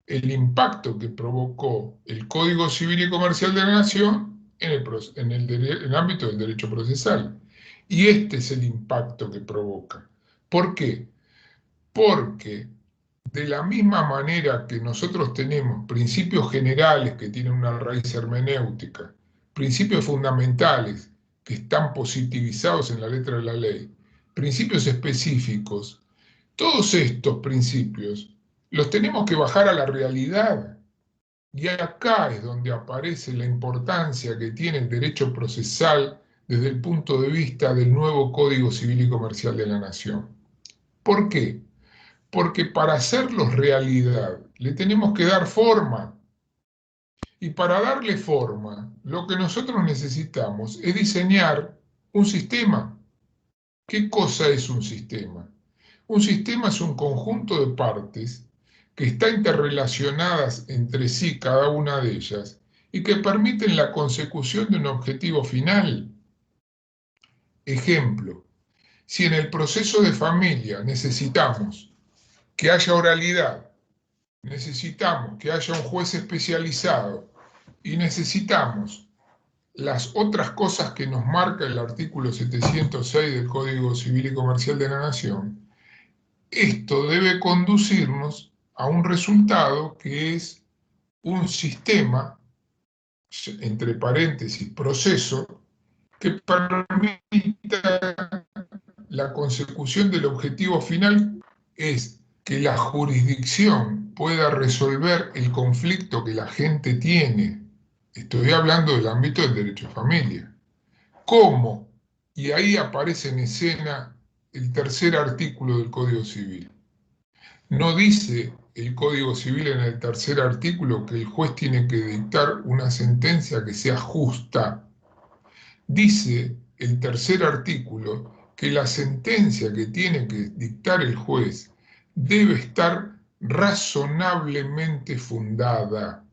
el impacto que provocó el Código Civil y Comercial de la Nación en el ámbito del derecho procesal. Y este es el impacto que provoca. ¿Por qué? Porque de la misma manera que nosotros tenemos principios generales que tienen una raíz hermenéutica, principios fundamentales que están positivizados en la letra de la ley, principios específicos, todos estos principios los tenemos que bajar a la realidad. Y acá es donde aparece la importancia que tiene el derecho procesal desde el punto de vista del nuevo Código Civil y Comercial de la Nación. ¿Por qué? Porque para hacerlos realidad le tenemos que dar forma. Y para darle forma, lo que nosotros necesitamos es diseñar un sistema. ¿Qué cosa es un sistema? Un sistema es un conjunto de partes que están interrelacionadas entre sí, cada una de ellas, y que permiten la consecución de un objetivo final. Ejemplo, si en el proceso de familia necesitamos que haya oralidad, necesitamos que haya un juez especializado y necesitamos las otras cosas que nos marca el artículo 706 del Código Civil y Comercial de la Nación, esto debe conducirnos a un resultado que es un sistema, entre paréntesis, proceso, que permita la consecución del objetivo final, es que la jurisdicción pueda resolver el conflicto que la gente tiene. Estoy hablando del ámbito del derecho de familia. ¿Cómo? Y ahí aparece en escena el tercer artículo del Código Civil. No dice el Código Civil en el tercer artículo que el juez tiene que dictar una sentencia que sea justa. Dice el tercer artículo que la sentencia que tiene que dictar el juez debe estar razonablemente fundada.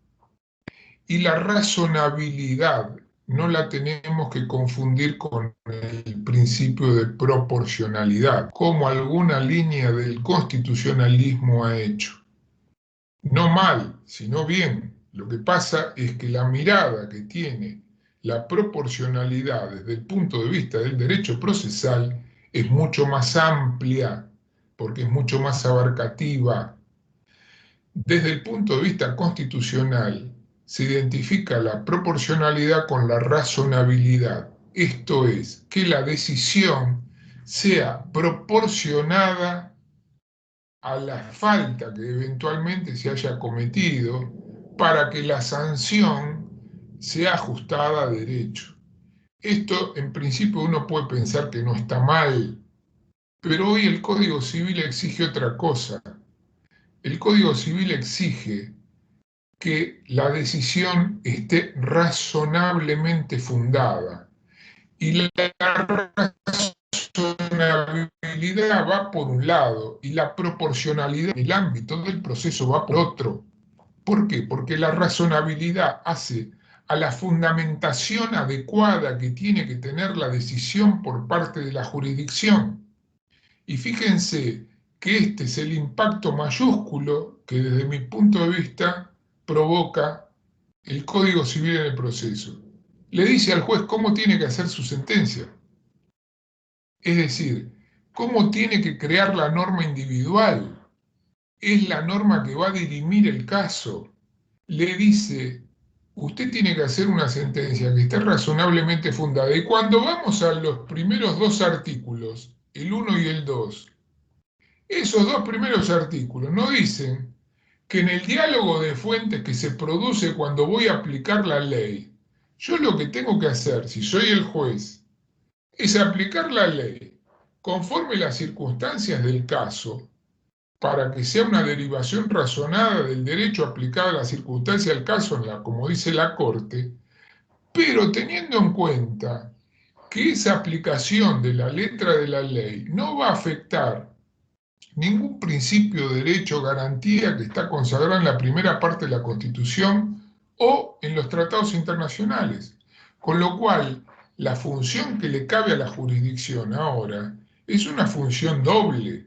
Y la razonabilidad no la tenemos que confundir con el principio de proporcionalidad, como alguna línea del constitucionalismo ha hecho. No mal, sino bien. Lo que pasa es que la mirada que tiene la proporcionalidad desde el punto de vista del derecho procesal es mucho más amplia, porque es mucho más abarcativa. Desde el punto de vista constitucional, se identifica la proporcionalidad con la razonabilidad. Esto es, que la decisión sea proporcionada a la falta que eventualmente se haya cometido para que la sanción sea ajustada a derecho. Esto, en principio, uno puede pensar que no está mal, pero hoy el Código Civil exige otra cosa. El Código Civil exige que la decisión esté razonablemente fundada. Y la razonabilidad va por un lado y la proporcionalidad en el ámbito del proceso va por otro. ¿Por qué? Porque la razonabilidad hace a la fundamentación adecuada que tiene que tener la decisión por parte de la jurisdicción. Y fíjense que este es el impacto mayúsculo que desde mi punto de vista provoca el Código Civil en el proceso. Le dice al juez cómo tiene que hacer su sentencia. Es decir, cómo tiene que crear la norma individual. Es la norma que va a dirimir el caso. Le dice, usted tiene que hacer una sentencia que esté razonablemente fundada. Y cuando vamos a los primeros dos artículos, el 1 y el 2, esos dos primeros artículos no dicen que en el diálogo de fuentes que se produce cuando voy a aplicar la ley, yo lo que tengo que hacer, si soy el juez, es aplicar la ley conforme las circunstancias del caso, para que sea una derivación razonada del derecho aplicado a las circunstancias del caso, como dice la Corte, pero teniendo en cuenta que esa aplicación de la letra de la ley no va a afectar ningún principio, derecho, garantía que está consagrado en la primera parte de la Constitución o en los tratados internacionales. Con lo cual, la función que le cabe a la jurisdicción ahora es una función doble,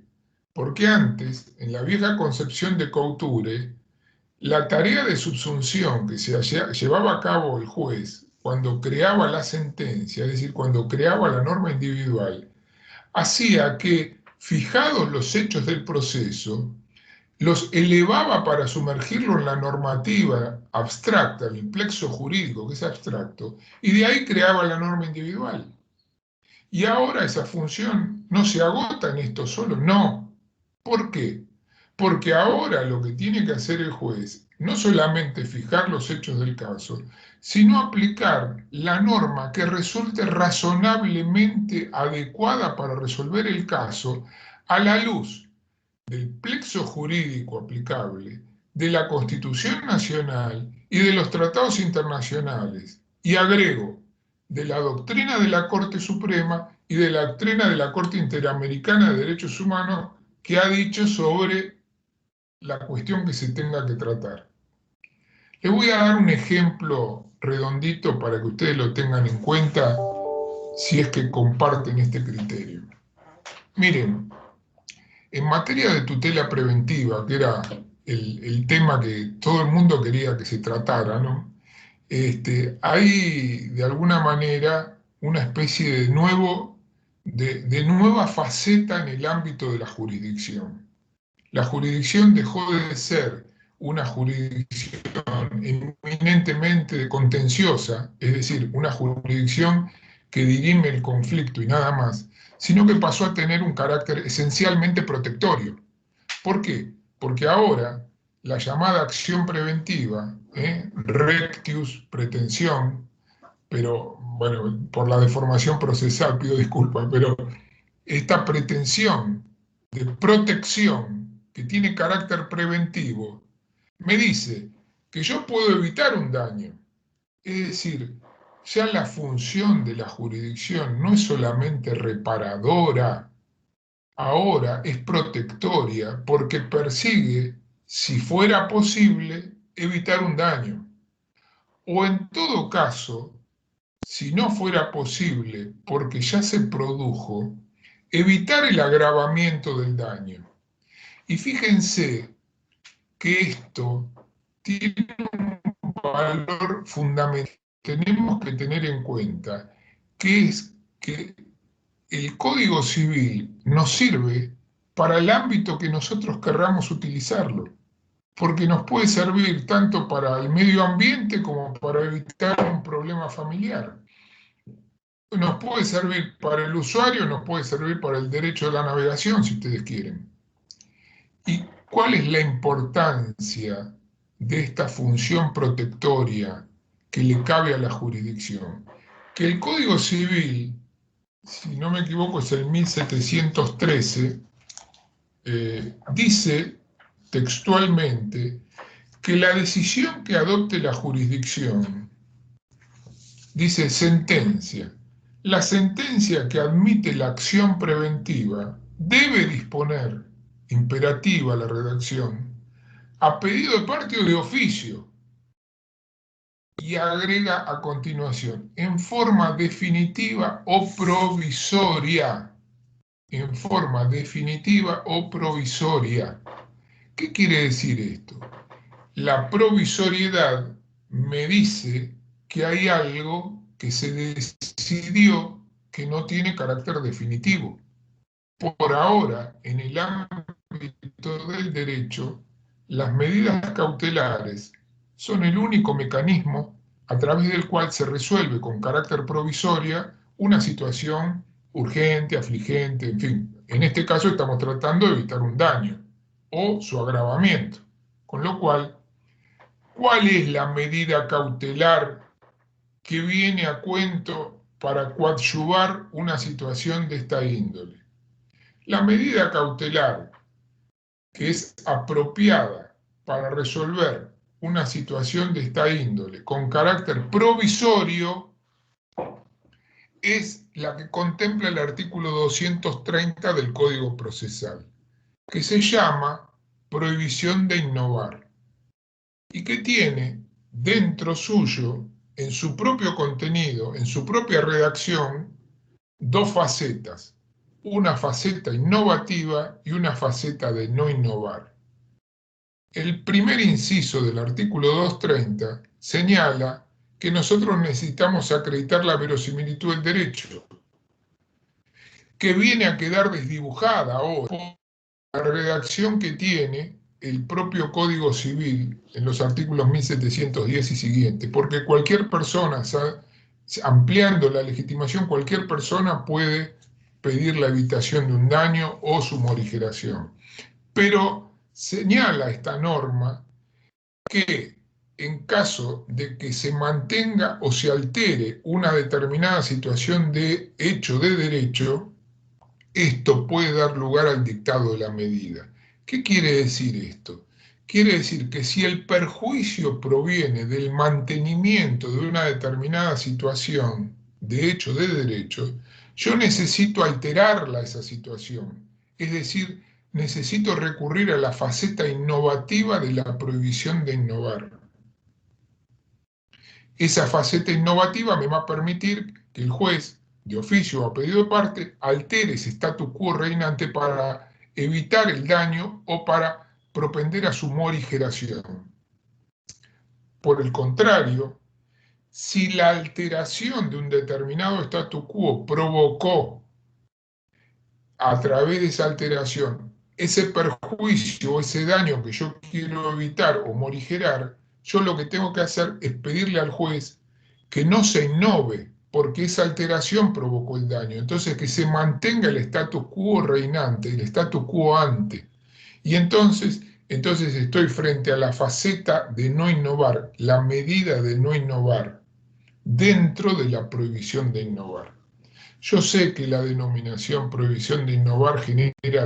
porque antes, en la vieja concepción de Couture, la tarea de subsunción que se llevaba a cabo el juez cuando creaba la sentencia, es decir, cuando creaba la norma individual, hacía que, fijados los hechos del proceso, los elevaba para sumergirlo en la normativa abstracta, el plexo jurídico que es abstracto, y de ahí creaba la norma individual. Y ahora esa función no se agota en esto solo, no. ¿Por qué? Porque ahora lo que tiene que hacer el juez no solamente fijar los hechos del caso, sino aplicar la norma que resulte razonablemente adecuada para resolver el caso a la luz del plexo jurídico aplicable, de la Constitución Nacional y de los tratados internacionales. Y agrego, de la doctrina de la Corte Suprema y de la doctrina de la Corte Interamericana de Derechos Humanos que ha dicho sobre la cuestión que se tenga que tratar. Les voy a dar un ejemplo redondito para que ustedes lo tengan en cuenta si es que comparten este criterio. Miren, en materia de tutela preventiva, que era el tema que todo el mundo quería que se tratara, ¿no? Hay de alguna manera una especie de nueva faceta en el ámbito de la jurisdicción. La jurisdicción dejó de ser una jurisdicción eminentemente contenciosa, es decir, una jurisdicción que dirime el conflicto y nada más, sino que pasó a tener un carácter esencialmente protectorio. ¿Por qué? Porque ahora la llamada acción preventiva, rectius, pretensión, pero bueno, por la deformación procesal pido disculpas, pero esta pretensión de protección que tiene carácter preventivo me dice que yo puedo evitar un daño. Es decir, ya la función de la jurisdicción no es solamente reparadora, ahora es protectoria porque persigue, si fuera posible, evitar un daño. O en todo caso, si no fuera posible, porque ya se produjo, evitar el agravamiento del daño. Y fíjense que esto tiene un valor fundamental. Tenemos que tener en cuenta que es que el Código Civil nos sirve para el ámbito que nosotros querramos utilizarlo, porque nos puede servir tanto para el medio ambiente como para evitar un problema familiar. Nos puede servir para el usuario, nos puede servir para el derecho de la navegación, si ustedes quieren. ¿Y cuál es la importancia de esta función protectoria que le cabe a la jurisdicción? Que el Código Civil, si no me equivoco es el 1713, dice textualmente que la decisión que adopte la jurisdicción, dice sentencia, la sentencia que admite la acción preventiva debe disponer, imperativa la redacción, a pedido de parte o de oficio, y agrega a continuación, en forma definitiva o provisoria, en forma definitiva o provisoria. ¿Qué quiere decir esto? La provisoriedad me dice que hay algo que se decidió que no tiene carácter definitivo. Por ahora, en el ámbito del derecho, las medidas cautelares son el único mecanismo a través del cual se resuelve con carácter provisoria una situación urgente, afligente, en fin. En este caso estamos tratando de evitar un daño o su agravamiento. Con lo cual, ¿cuál es la medida cautelar que viene a cuento para coadyuvar una situación de esta índole? La medida cautelar que es apropiada para resolver una situación de esta índole con carácter provisorio es la que contempla el artículo 230 del Código Procesal, que se llama prohibición de innovar y que tiene dentro suyo, en su propio contenido, en su propia redacción, dos facetas, una faceta innovativa y una faceta de no innovar. El primer inciso del artículo 230 señala que nosotros necesitamos acreditar la verosimilitud del derecho, que viene a quedar desdibujada ahora por la redacción que tiene el propio Código Civil en los artículos 1710 y siguientes, porque cualquier persona, ampliando la legitimación, cualquier persona puede pedir la evitación de un daño o su morigeración. Pero señala esta norma que en caso de que se mantenga o se altere una determinada situación de hecho de derecho, esto puede dar lugar al dictado de la medida. ¿Qué quiere decir esto? Quiere decir que si el perjuicio proviene del mantenimiento de una determinada situación de hecho de derecho, yo necesito alterarla esa situación. Es decir, necesito recurrir a la faceta innovativa de la prohibición de innovar. esa faceta innovativa me va a permitir que el juez, de oficio o a pedido de parte, altere ese status quo reinante para evitar el daño o para propender a su morigeración. Por el contrario, si la alteración de un determinado status quo provocó a través de esa alteración ese perjuicio o ese daño que yo quiero evitar o morigerar, yo lo que tengo que hacer es pedirle al juez que no se innove, porque esa alteración provocó el daño. Entonces, que se mantenga el status quo reinante, el status quo ante. Y entonces estoy frente a la faceta de no innovar, la medida de no innovar, dentro de la prohibición de innovar. Yo sé que la denominación prohibición de innovar genera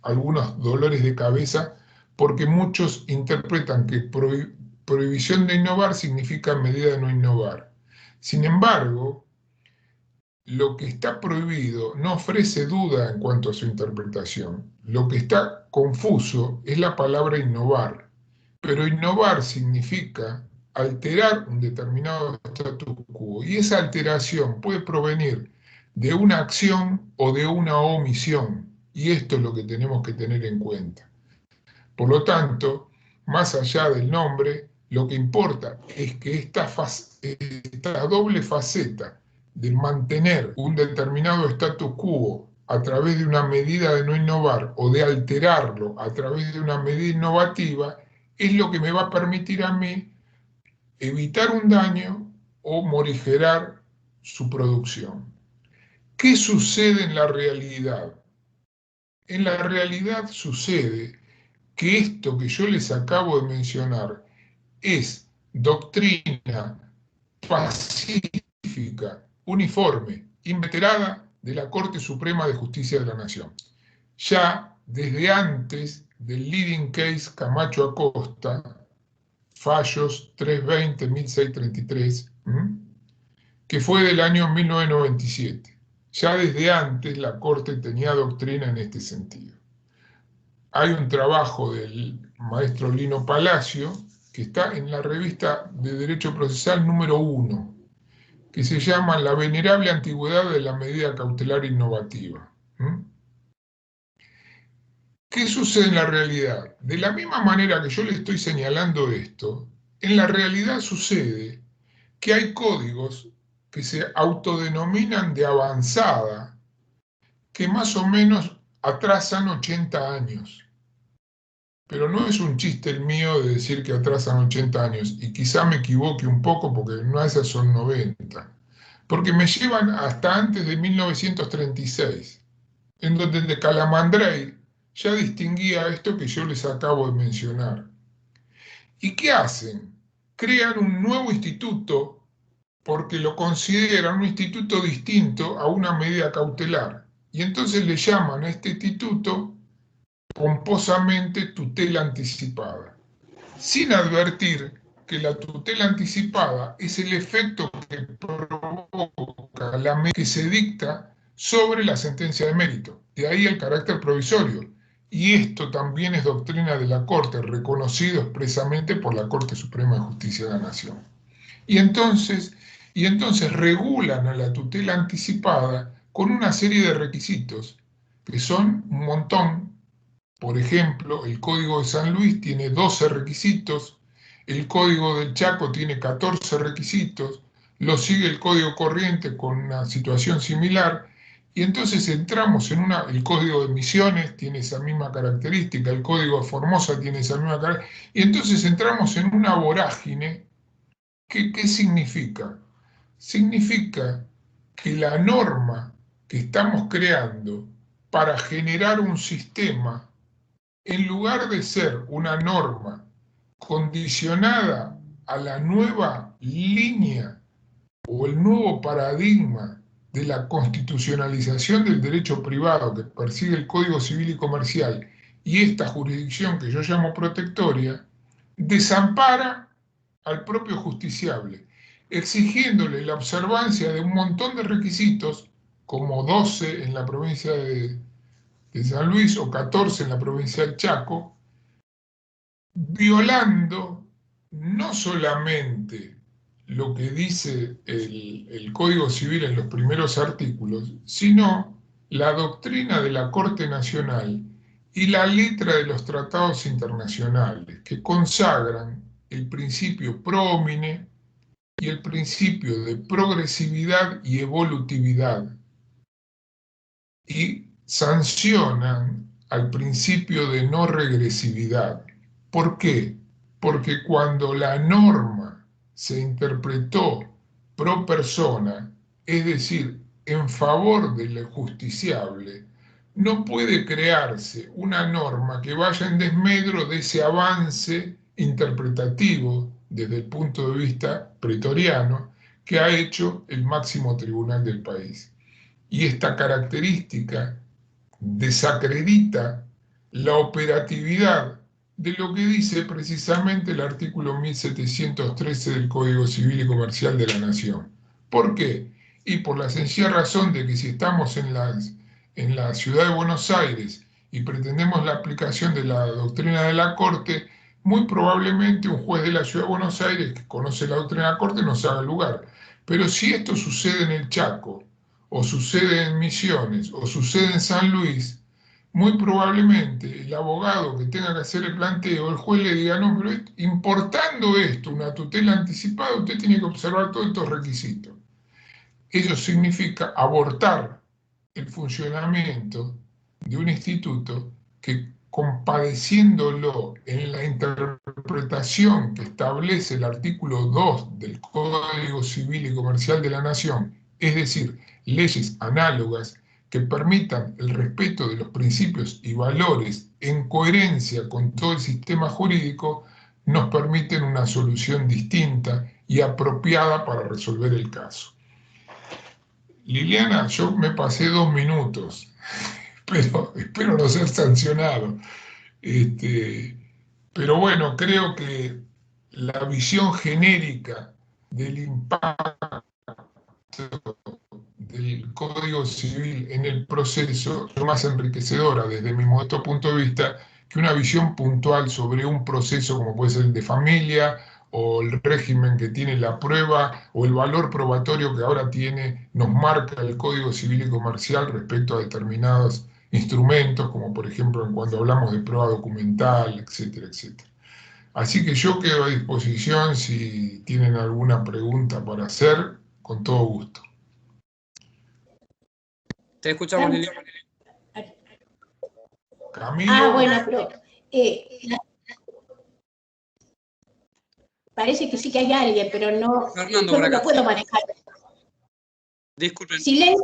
algunos dolores de cabeza, porque muchos interpretan que prohibición de innovar significa medida de no innovar. Sin embargo, lo que está prohibido no ofrece duda en cuanto a su interpretación. Lo que está confuso es la palabra innovar, pero innovar significa alterar un determinado status quo, y esa alteración puede provenir de una acción o de una omisión, y esto es lo que tenemos que tener en cuenta. Por lo tanto, más allá del nombre, lo que importa es que esta doble faceta de mantener un determinado status quo a través de una medida de no innovar o de alterarlo a través de una medida innovativa es lo que me va a permitir a mí evitar un daño o morigerar su producción. ¿Qué sucede en la realidad? En la realidad sucede que esto que yo les acabo de mencionar es doctrina pacífica, uniforme, inveterada de la Corte Suprema de Justicia de la Nación. Ya desde antes del leading case Camacho Acosta, fallos 320-1633, que fue del año 1997. Ya desde antes la Corte tenía doctrina en este sentido. Hay un trabajo del maestro Lino Palacio, que está en la revista de Derecho Procesal número 1, que se llama La venerable antigüedad de la medida cautelar innovativa. ¿Qué sucede en la realidad? De la misma manera que yo le estoy señalando esto, en la realidad sucede que hay códigos que se autodenominan de avanzada, que más o menos atrasan 80 años. Pero no es un chiste el mío de decir que atrasan 80 años, y quizá me equivoque un poco porque no esas son 90, porque me llevan hasta antes de 1936, en donde de Calamandrei ya distinguía esto que yo les acabo de mencionar. ¿Y qué hacen? Crean un nuevo instituto porque lo consideran un instituto distinto a una medida cautelar, y entonces le llaman a este instituto pomposamente tutela anticipada, sin advertir que la tutela anticipada es el efecto que provoca la medida que se dicta sobre la sentencia de mérito. De ahí el carácter provisorio. Y esto también es doctrina de la Corte, reconocido expresamente por la Corte Suprema de Justicia de la Nación. Y entonces regulan a la tutela anticipada con una serie de requisitos, que son un montón. Por ejemplo, el Código de San Luis tiene 12 requisitos, el Código del Chaco tiene 14 requisitos, lo sigue el Código Corriente con una situación similar, y entonces entramos en el Código de Misiones tiene esa misma característica, el Código de Formosa tiene esa misma característica, y entonces entramos en una vorágine. ¿Qué significa? Significa que la norma que estamos creando para generar un sistema, en lugar de ser una norma condicionada a la nueva línea o el nuevo paradigma de la constitucionalización del derecho privado que persigue el Código Civil y Comercial y esta jurisdicción que yo llamo protectoria, desampara al propio justiciable, exigiéndole la observancia de un montón de requisitos, como 12 en la provincia de San Luis o 14 en la provincia del Chaco, violando no solamente lo que dice el Código Civil en los primeros artículos, sino la doctrina de la Corte Nacional y la letra de los tratados internacionales que consagran el principio pro homine y el principio de progresividad y evolutividad, y sancionan al principio de no regresividad. ¿Por qué? Porque cuando la norma se interpretó pro persona, es decir, en favor del justiciable, no puede crearse una norma que vaya en desmedro de ese avance interpretativo desde el punto de vista pretoriano que ha hecho el máximo tribunal del país. Y esta característica desacredita la operatividad de lo que dice precisamente el artículo 1713 del Código Civil y Comercial de la Nación. ¿Por qué? Y por la sencilla razón de que si estamos en la ciudad de Buenos Aires y pretendemos la aplicación de la doctrina de la Corte, muy probablemente un juez de la ciudad de Buenos Aires que conoce la doctrina de la Corte no se haga lugar. Pero si esto sucede en el Chaco, o sucede en Misiones, o sucede en San Luis, muy probablemente el abogado que tenga que hacer el planteo, el juez le diga, no, pero importando esto, una tutela anticipada, usted tiene que observar todos estos requisitos. Eso significa abortar el funcionamiento de un instituto que, compadeciéndolo en la interpretación que establece el artículo 2 del Código Civil y Comercial de la Nación, es decir, leyes análogas que permitan el respeto de los principios y valores en coherencia con todo el sistema jurídico, nos permiten una solución distinta y apropiada para resolver el caso. Liliana, yo me pasé 2 minutos, pero espero no ser sancionado. Pero bueno, creo que la visión genérica del impacto del Código Civil en el proceso es más enriquecedora desde mi modesto punto de vista que una visión puntual sobre un proceso como puede ser el de familia o el régimen que tiene la prueba o el valor probatorio que ahora tiene, nos marca el Código Civil y Comercial respecto a determinados instrumentos, como por ejemplo cuando hablamos de prueba documental, etcétera, etcétera. Así que yo quedo a disposición si tienen alguna pregunta para hacer, con todo gusto. Te escuchamos, Liliana. Camilo. Bueno, pero parece que sí que hay alguien, pero no, Fernando, yo no lo puedo manejar. Disculpen. Silencio.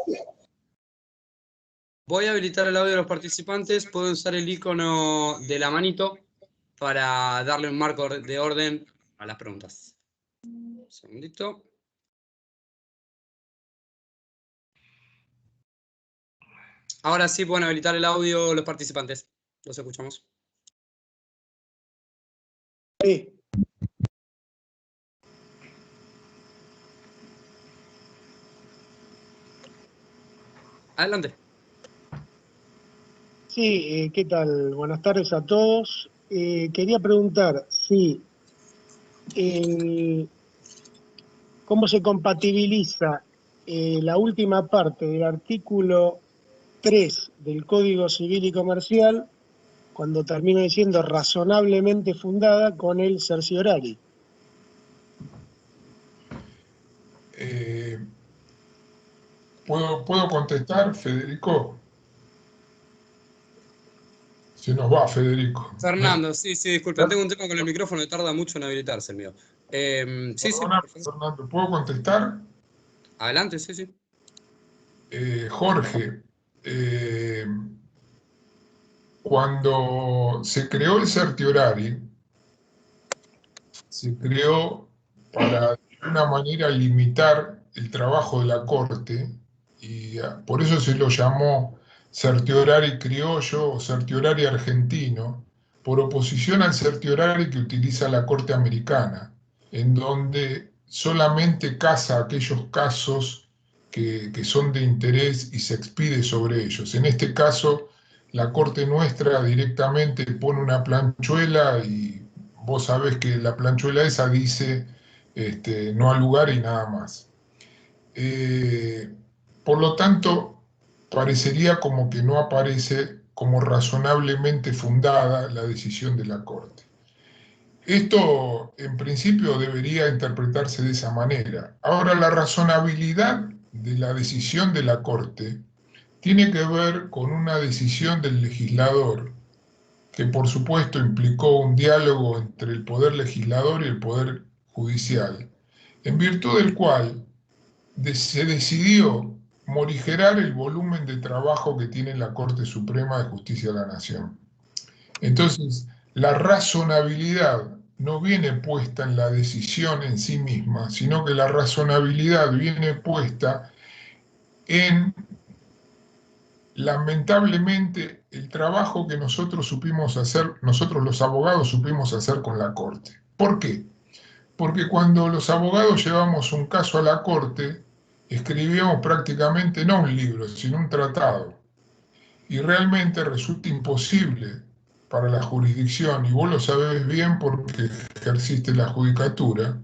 Voy a habilitar el audio de los participantes. Puedo usar el icono de la manito para darle un marco de orden a las preguntas. Un segundito. Ahora sí pueden habilitar el audio los participantes. Los escuchamos. Sí. Adelante. Sí, ¿qué tal? Buenas tardes a todos. Quería preguntar si cómo se compatibiliza la última parte del artículo 3 del Código Civil y Comercial, cuando termina diciendo razonablemente fundada, con el cerciorari. ¿Puedo contestar, Federico? Se nos va, Federico. Fernando, sí, disculpen. Tengo un tema con el micrófono y tarda mucho en habilitarse el mío. Perdona, Fernando, ¿puedo contestar? Adelante, sí. Jorge, cuando se creó el certiorari, se creó para de alguna manera limitar el trabajo de la Corte y por eso se lo llamó certiorari criollo o certiorari argentino, por oposición al certiorari que utiliza la Corte americana, en donde solamente caza aquellos casos que son de interés y se expide sobre ellos. En este caso, la Corte nuestra directamente pone una planchuela y vos sabés que la planchuela esa dice no al lugar y nada más. Por lo tanto, parecería como que no aparece como razonablemente fundada la decisión de la Corte. Esto, en principio, debería interpretarse de esa manera. Ahora, la razonabilidad de la decisión de la Corte tiene que ver con una decisión del legislador, que por supuesto implicó un diálogo entre el poder legislador y el poder judicial, en virtud del cual se decidió morigerar el volumen de trabajo que tiene la Corte Suprema de Justicia de la Nación. Entonces, la razonabilidad no viene puesta en la decisión en sí misma, sino que la razonabilidad viene puesta en, lamentablemente, el trabajo que nosotros supimos hacer, nosotros los abogados supimos hacer con la Corte. ¿Por qué? Porque cuando los abogados llevamos un caso a la Corte, escribíamos prácticamente no un libro, sino un tratado. Y realmente resulta imposible para la jurisdicción, y vos lo sabés bien porque ejerciste la judicatura,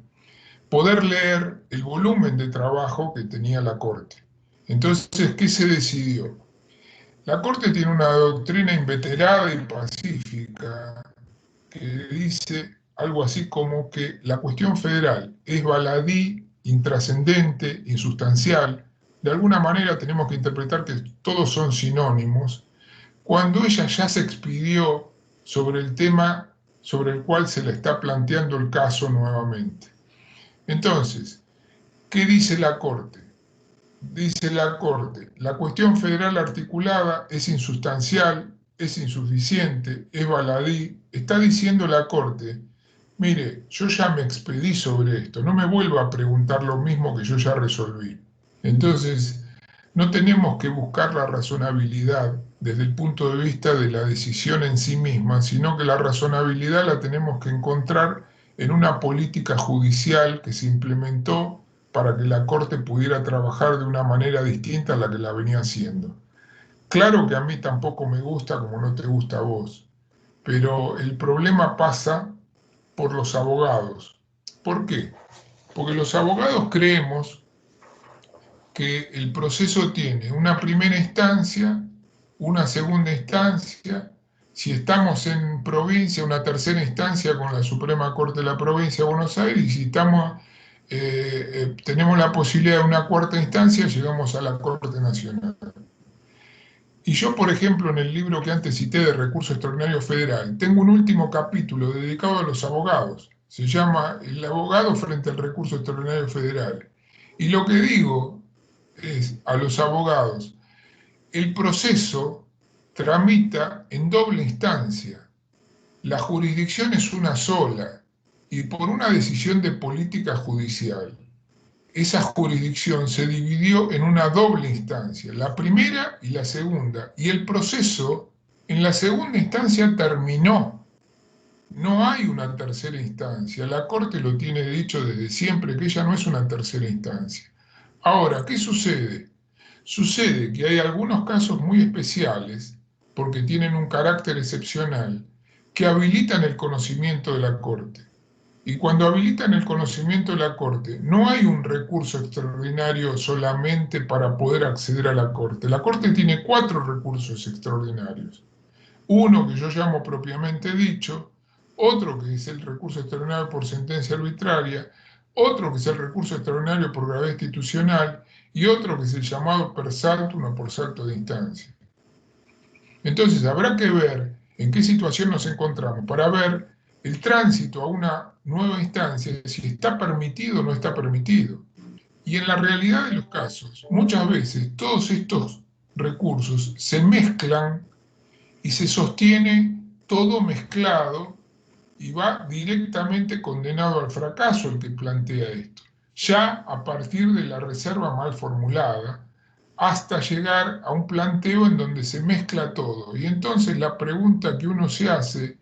poder leer el volumen de trabajo que tenía la Corte. Entonces, ¿qué se decidió? La Corte tiene una doctrina inveterada y pacífica que dice algo así como que la cuestión federal es baladí, intrascendente, insustancial. De alguna manera tenemos que interpretar que todos son sinónimos, cuando ella ya se expidió sobre el tema sobre el cual se le está planteando el caso nuevamente. Entonces, ¿qué dice la Corte? Dice la Corte, la cuestión federal articulada es insustancial, es insuficiente, es baladí. Está diciendo la Corte, mire, yo ya me expedí sobre esto, no me vuelva a preguntar lo mismo que yo ya resolví. Entonces, no tenemos que buscar la razonabilidad desde el punto de vista de la decisión en sí misma, sino que la razonabilidad la tenemos que encontrar en una política judicial que se implementó para que la Corte pudiera trabajar de una manera distinta a la que la venía haciendo. Claro que a mí tampoco me gusta como no te gusta a vos, pero el problema pasa por los abogados. ¿Por qué? Porque los abogados creemos que el proceso tiene una primera instancia, una segunda instancia, si estamos en provincia, una tercera instancia con la Suprema Corte de la Provincia de Buenos Aires, y si estamos, tenemos la posibilidad de una cuarta instancia, llegamos a la Corte Nacional. Y yo, por ejemplo, en el libro que antes cité de Recurso Extraordinario Federal, tengo un último capítulo dedicado a los abogados. Se llama El abogado frente al recurso extraordinario federal. Y lo que digo es a los abogados, el proceso tramita en doble instancia. La jurisdicción es una sola y por una decisión de política judicial, esa jurisdicción se dividió en una doble instancia, la primera y la segunda, y el proceso en la segunda instancia terminó. No hay una tercera instancia, la Corte lo tiene dicho desde siempre que ella no es una tercera instancia. Ahora, ¿qué sucede? Sucede que hay algunos casos muy especiales, porque tienen un carácter excepcional, que habilitan el conocimiento de la Corte. Y cuando habilitan el conocimiento de la Corte, no hay un recurso extraordinario solamente para poder acceder a la Corte. La Corte tiene 4 recursos extraordinarios. Uno que yo llamo propiamente dicho, otro que es el recurso extraordinario por sentencia arbitraria, otro que es el recurso extraordinario por gravedad institucional y otro que es el llamado per saltum o por salto de instancia. Entonces habrá que ver en qué situación nos encontramos para ver el tránsito a una nueva instancia, si está permitido o no está permitido. Y en la realidad de los casos, muchas veces todos estos recursos se mezclan y se sostiene todo mezclado y va directamente condenado al fracaso el que plantea esto, ya a partir de la reserva mal formulada, hasta llegar a un planteo en donde se mezcla todo. Y entonces la pregunta que uno se hace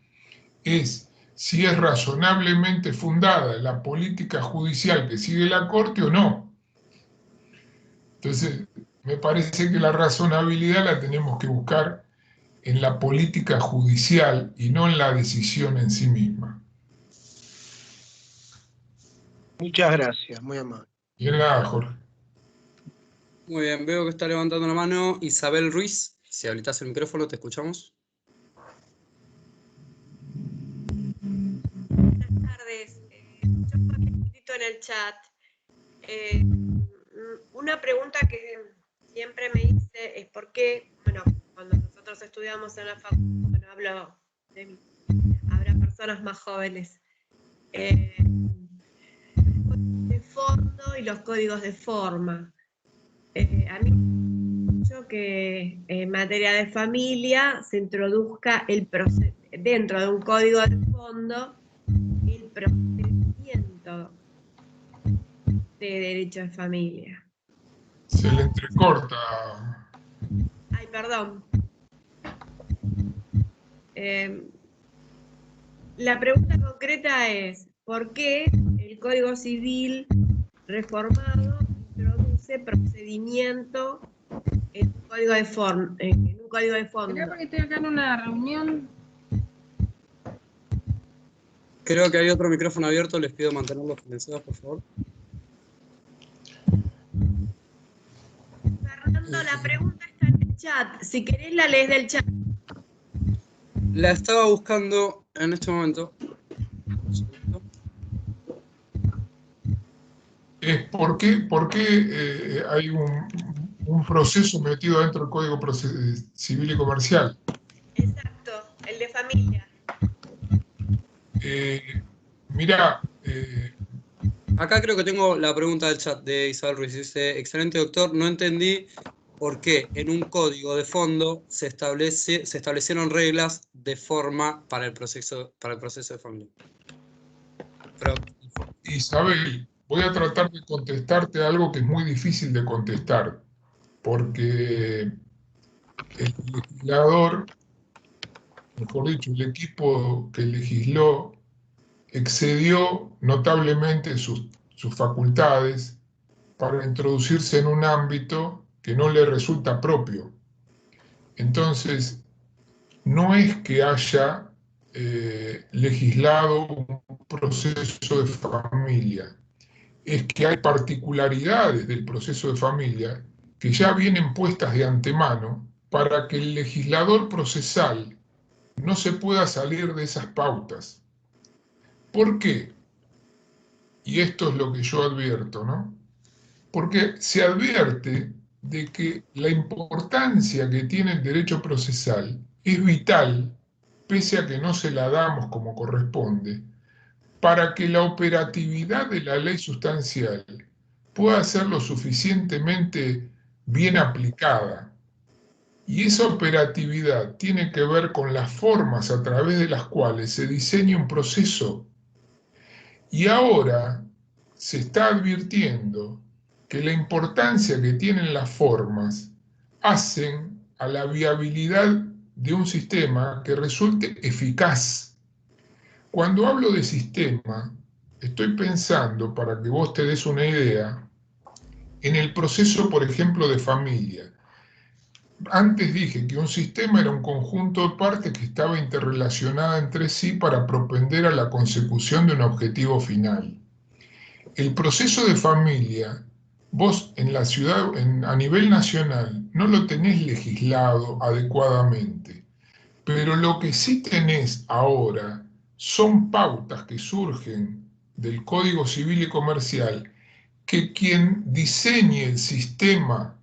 es si es razonablemente fundada la política judicial que sigue la Corte o no. Entonces, me parece que la razonabilidad la tenemos que buscar en la política judicial y no en la decisión en sí misma. Muchas gracias, muy amable. Y nada, Jorge. Muy bien, veo que está levantando la mano Isabel Ruiz. Si habilitas el micrófono, te escuchamos. Buenas tardes. Yo había escrito en el chat. Una pregunta que siempre me hice es por qué, bueno, cuando nosotros estudiamos en la facultad, bueno, hablo de mí, habrá personas más jóvenes, de fondo y los códigos de forma. A mí me mucho que en materia de familia se introduzca dentro de un código de fondo el procedimiento de derecho de familia. Se le entrecorta. Ay, perdón. La pregunta concreta es, ¿por qué el Código Civil reformado introduce procedimiento en un código de fondo? Creo que estoy acá en una reunión. Creo que hay otro micrófono abierto, les pido mantenerlos silenciados, por favor. Fernando, la pregunta está en el chat. Si querés la lees del chat. La estaba buscando en este momento. ¿Por qué hay un proceso metido dentro del Código Civil y Comercial? Exacto, el de familia. Mirá, Acá creo que tengo la pregunta del chat de Isabel Ruiz. Dice, excelente doctor, no entendí por qué en un código de fondo se establecieron reglas de forma para el proceso de familia. Isabel, voy a tratar de contestarte algo que es muy difícil de contestar, porque el legislador, mejor dicho, el equipo que legisló, excedió notablemente sus facultades para introducirse en un ámbito que no le resulta propio. Entonces, no es que haya legislado un proceso de familia, es que hay particularidades del proceso de familia que ya vienen puestas de antemano para que el legislador procesal no se pueda salir de esas pautas. ¿Por qué? Y esto es lo que yo advierto, ¿no? Porque se advierte de que la importancia que tiene el derecho procesal es vital, pese a que no se la damos como corresponde, para que la operatividad de la ley sustancial pueda ser lo suficientemente bien aplicada. Y esa operatividad tiene que ver con las formas a través de las cuales se diseña un proceso. Y ahora se está advirtiendo que la importancia que tienen las formas hacen a la viabilidad de un sistema que resulte eficaz. Cuando hablo de sistema, estoy pensando, para que vos te des una idea, en el proceso, por ejemplo, de familia. Antes dije que un sistema era un conjunto de partes que estaba interrelacionada entre sí para propender a la consecución de un objetivo final. El proceso de familia, vos en la ciudad, a nivel nacional, no lo tenés legislado adecuadamente, pero lo que sí tenés ahora son pautas que surgen del Código Civil y Comercial que quien diseñe el sistema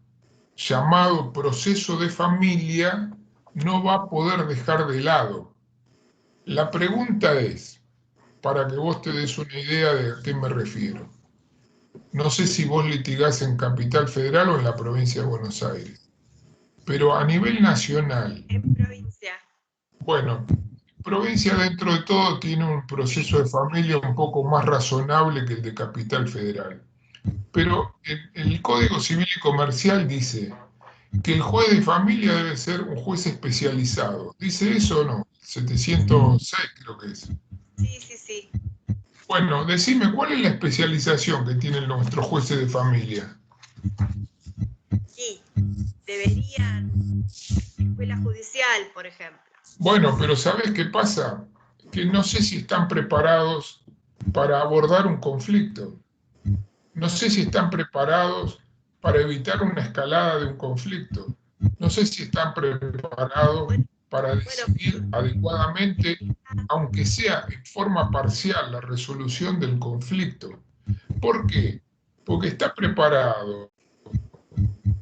llamado proceso de familia no va a poder dejar de lado. La pregunta es, para que vos te des una idea de a qué me refiero. No sé si vos litigás en Capital Federal o en la provincia de Buenos Aires, pero a nivel nacional... En provincia. Bueno, provincia dentro de todo tiene un proceso de familia un poco más razonable que el de Capital Federal. Pero el Código Civil y Comercial dice que el juez de familia debe ser un juez especializado. ¿Dice eso o no? 706 creo que es. Sí. Bueno, decime, ¿cuál es la especialización que tienen nuestros jueces de familia? Sí, deberían, escuela judicial, por ejemplo. Bueno, pero ¿sabés qué pasa? Que no sé si están preparados para abordar un conflicto. No sé si están preparados para evitar una escalada de un conflicto. No sé si están preparados para decidir adecuadamente, aunque sea en forma parcial, la resolución del conflicto. ¿Por qué? Porque está preparado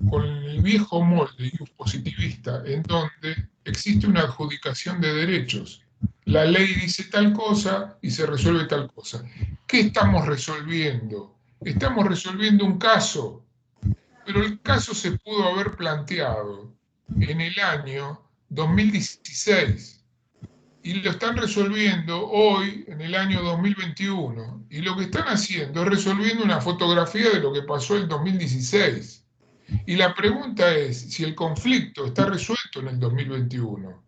con el viejo molde positivista en donde existe una adjudicación de derechos. La ley dice tal cosa y se resuelve tal cosa. ¿Qué estamos resolviendo? Estamos resolviendo un caso, pero el caso se pudo haber planteado en el año 2016 y lo están resolviendo hoy en el año 2021. Y lo que están haciendo es resolviendo una fotografía de lo que pasó en 2016. Y la pregunta es si el conflicto está resuelto en el 2021,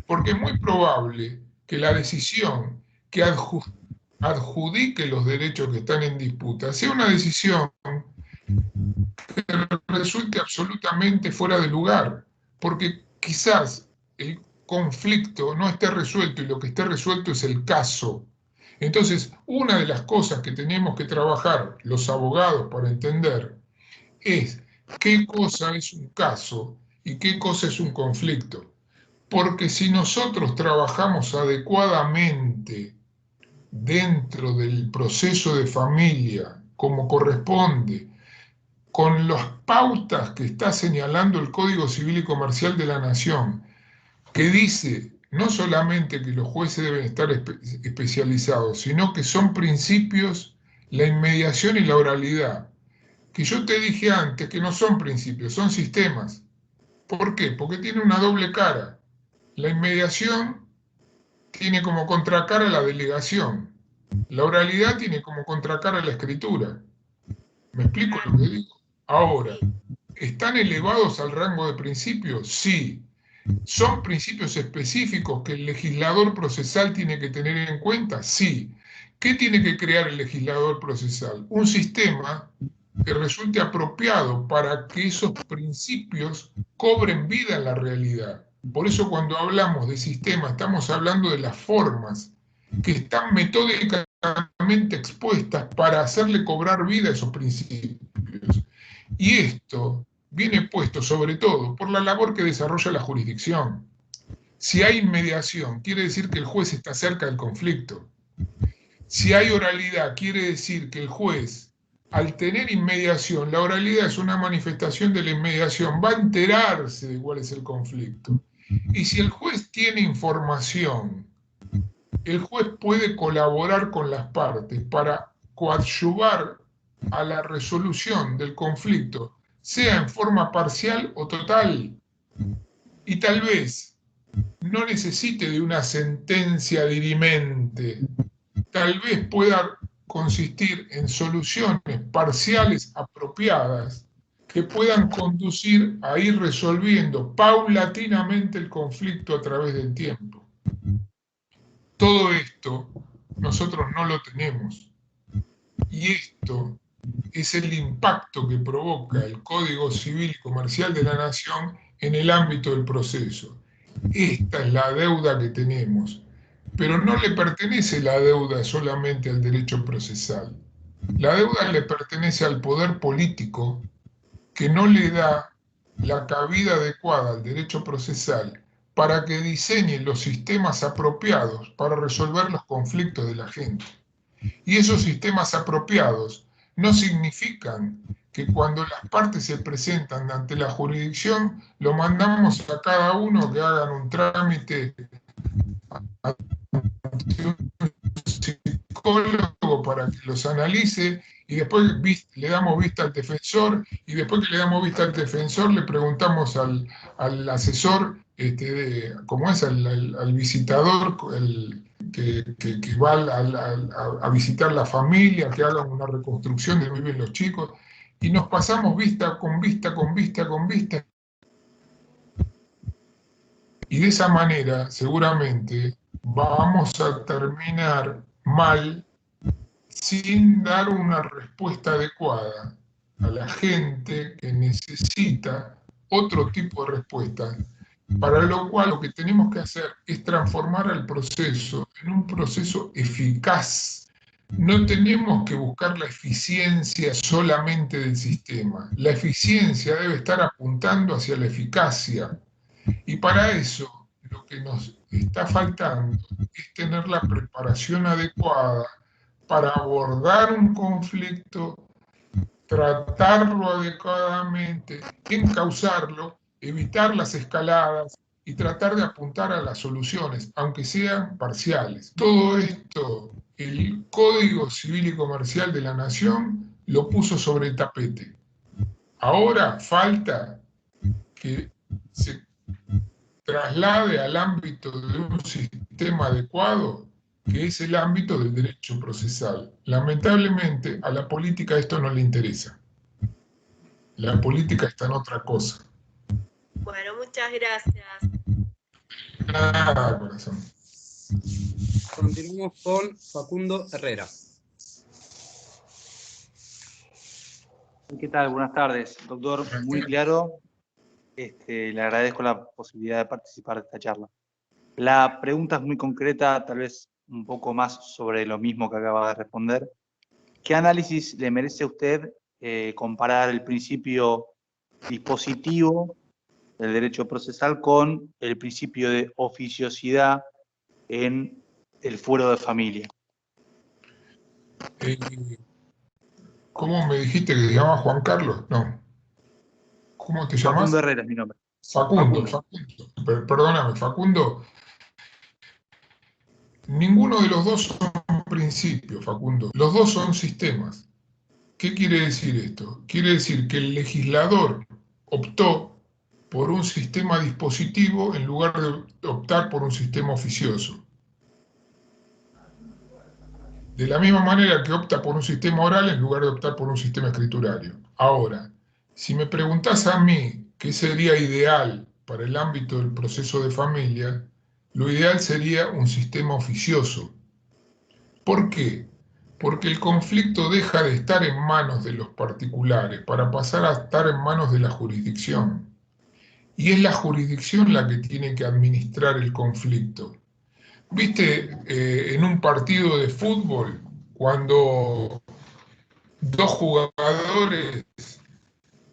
porque es muy probable que la decisión que adjudique los derechos que están en disputa sea una decisión que resulte absolutamente fuera de lugar, porque quizás el conflicto no esté resuelto y lo que esté resuelto es el caso. Entonces, una de las cosas que tenemos que trabajar los abogados para entender es qué cosa es un caso y qué cosa es un conflicto. Porque si nosotros trabajamos adecuadamente dentro del proceso de familia, como corresponde, con las pautas que está señalando el Código Civil y Comercial de la Nación, que dice no solamente que los jueces deben estar especializados, sino que son principios la inmediación y la oralidad, que yo te dije antes que no son principios, son sistemas. ¿Por qué? Porque tiene una doble cara. La inmediación tiene como contracara la delegación. La oralidad tiene como contracara la escritura. ¿Me explico lo que digo? Ahora, ¿están elevados al rango de principios? Sí. ¿Son principios específicos que el legislador procesal tiene que tener en cuenta? Sí. ¿Qué tiene que crear el legislador procesal? Un sistema que resulte apropiado para que esos principios cobren vida en la realidad. Por eso cuando hablamos de sistema estamos hablando de las formas que están metódicamente expuestas para hacerle cobrar vida a esos principios. Y esto viene puesto sobre todo por la labor que desarrolla la jurisdicción. Si hay inmediación, quiere decir que el juez está cerca del conflicto. Si hay oralidad, quiere decir que el juez, al tener inmediación, la oralidad es una manifestación de la inmediación, va a enterarse de cuál es el conflicto. Y si el juez tiene información, el juez puede colaborar con las partes para coadyuvar a la resolución del conflicto, sea en forma parcial o total. Y tal vez no necesite de una sentencia dirimente, tal vez pueda consistir en soluciones parciales apropiadas que puedan conducir a ir resolviendo paulatinamente el conflicto a través del tiempo. Todo esto nosotros no lo tenemos. Y esto es el impacto que provoca el Código Civil y Comercial de la Nación en el ámbito del proceso. Esta es la deuda que tenemos. Pero no le pertenece la deuda solamente al derecho procesal. La deuda le pertenece al poder político que no le da la cabida adecuada al derecho procesal para que diseñe los sistemas apropiados para resolver los conflictos de la gente. Y esos sistemas apropiados no significan que cuando las partes se presentan ante la jurisdicción, lo mandamos a cada uno que hagan un trámite ante un psicólogo para que los analice y después le damos vista al defensor y después que le damos vista al defensor le preguntamos al asesor, como es al visitador, que va a visitar la familia, que hagan una reconstrucción de dónde viven los chicos, y nos pasamos vista con vista con vista con vista. Y de esa manera, seguramente, vamos a terminar mal sin dar una respuesta adecuada a la gente que necesita otro tipo de respuesta, para lo cual lo que tenemos que hacer es transformar el proceso en un proceso eficaz, no tenemos que buscar la eficiencia solamente del sistema. La eficiencia debe estar apuntando hacia la eficacia. Y para eso, lo que nos está faltando es tener la preparación adecuada para abordar un conflicto, tratarlo adecuadamente, encauzarlo, evitar las escaladas y tratar de apuntar a las soluciones, aunque sean parciales. Todo esto, el Código Civil y Comercial de la Nación lo puso sobre el tapete. Ahora falta que se traslade al ámbito de un sistema adecuado, que es el ámbito del derecho procesal. Lamentablemente, a la política esto no le interesa. La política está en otra cosa. Bueno, muchas gracias. Nada, corazón. Continuamos con Facundo Herrera. ¿Qué tal? Buenas tardes, doctor. Muy claro. Le agradezco la posibilidad de participar de esta charla. La pregunta es muy concreta, tal vez un poco más sobre lo mismo que acaba de responder. ¿Qué análisis le merece a usted comparar el principio dispositivo del derecho procesal con el principio de oficiosidad en el fuero de familia? ¿Cómo me dijiste que te llamas Juan Carlos? No. ¿Cómo te llamas? Facundo Herrera es mi nombre. Facundo. Perdóname, Facundo. Ninguno de los dos son principios, Facundo. Los dos son sistemas. ¿Qué quiere decir esto? Quiere decir que el legislador optó por un sistema dispositivo en lugar de optar por un sistema oficioso. De la misma manera que opta por un sistema oral en lugar de optar por un sistema escriturario. Ahora, si me preguntás a mí qué sería ideal para el ámbito del proceso de familia, lo ideal sería un sistema oficioso. ¿Por qué? Porque el conflicto deja de estar en manos de los particulares para pasar a estar en manos de la jurisdicción. Y es la jurisdicción la que tiene que administrar el conflicto. ¿Viste en un partido de fútbol cuando dos jugadores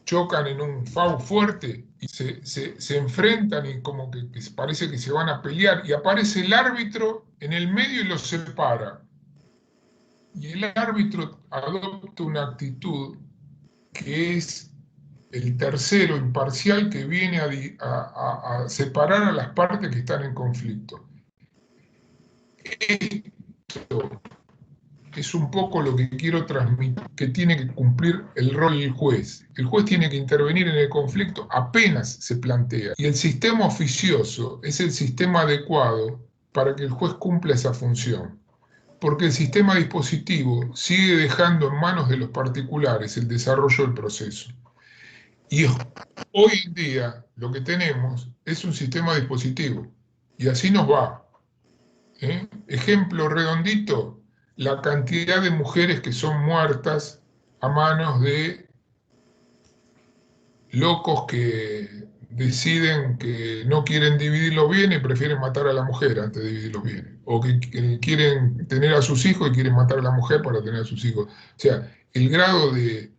chocan en un foul fuerte y se enfrentan y como que parece que se van a pelear y aparece el árbitro en el medio y los separa? Y el árbitro adopta una actitud que es el tercero imparcial que viene a separar a las partes que están en conflicto. Esto es un poco lo que quiero transmitir, que tiene que cumplir el rol del juez. El juez tiene que intervenir en el conflicto apenas se plantea. Y el sistema oficioso es el sistema adecuado para que el juez cumpla esa función. Porque el sistema dispositivo sigue dejando en manos de los particulares el desarrollo del proceso. Y hoy en día lo que tenemos es un sistema dispositivo. Y así nos va. Ejemplo redondito, la cantidad de mujeres que son muertas a manos de locos que deciden que no quieren dividir los bienes y prefieren matar a la mujer antes de dividir los bienes. O que quieren tener a sus hijos y quieren matar a la mujer para tener a sus hijos. O sea, el grado de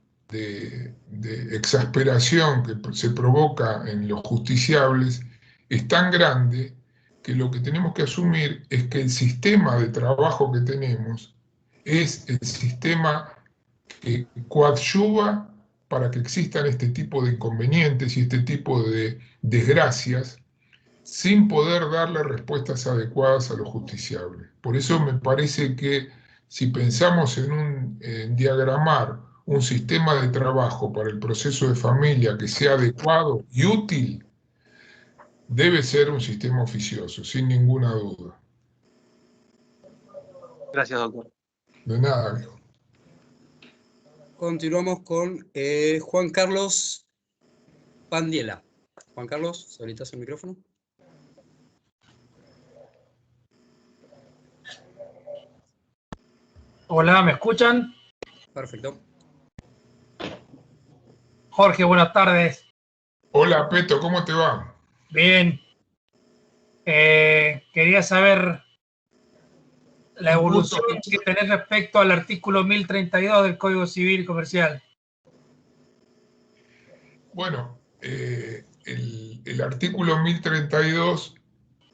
exasperación que se provoca en los justiciables es tan grande que lo que tenemos que asumir es que el sistema de trabajo que tenemos es el sistema que coadyuva para que existan este tipo de inconvenientes y este tipo de desgracias sin poder darle respuestas adecuadas a los justiciables. Por eso me parece que si pensamos en diagramar un sistema de trabajo para el proceso de familia que sea adecuado y útil, debe ser un sistema oficioso, sin ninguna duda. Gracias, doctor. De nada, viejo. Continuamos con Juan Carlos Pandiela. Juan Carlos, ¿habilitas el micrófono? Hola, ¿me escuchan? Perfecto. Jorge, buenas tardes. Hola, Peto, ¿cómo te va? Bien. Quería saber la evolución que tenés respecto al artículo 1032 del Código Civil y Comercial. Bueno, el artículo 1032,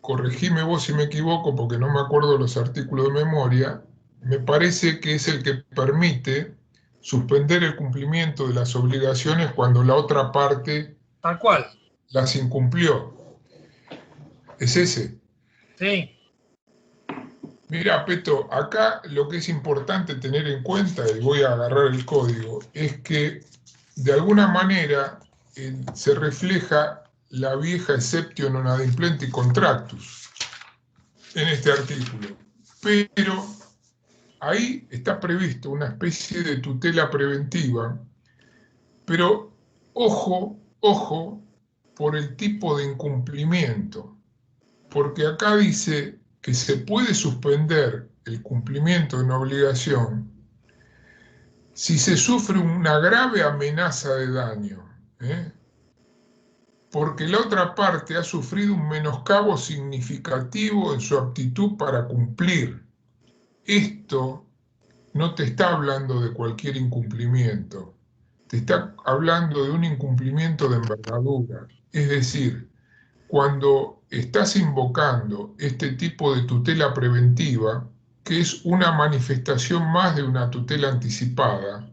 corregime vos si me equivoco porque no me acuerdo los artículos de memoria, me parece que es el que permite suspender el cumplimiento de las obligaciones cuando la otra parte tal cual las incumplió. ¿Es ese? Sí. Mira, Peto, acá lo que es importante tener en cuenta, y voy a agarrar el código, es que de alguna manera se refleja la vieja exceptio non adimplenti contractus en este artículo. Pero ahí está previsto una especie de tutela preventiva, pero ojo por el tipo de incumplimiento, porque acá dice que se puede suspender el cumplimiento de una obligación si se sufre una grave amenaza de daño, porque la otra parte ha sufrido un menoscabo significativo en su aptitud para cumplir. Esto no te está hablando de cualquier incumplimiento, te está hablando de un incumplimiento de envergadura. Es decir, cuando estás invocando este tipo de tutela preventiva, que es una manifestación más de una tutela anticipada,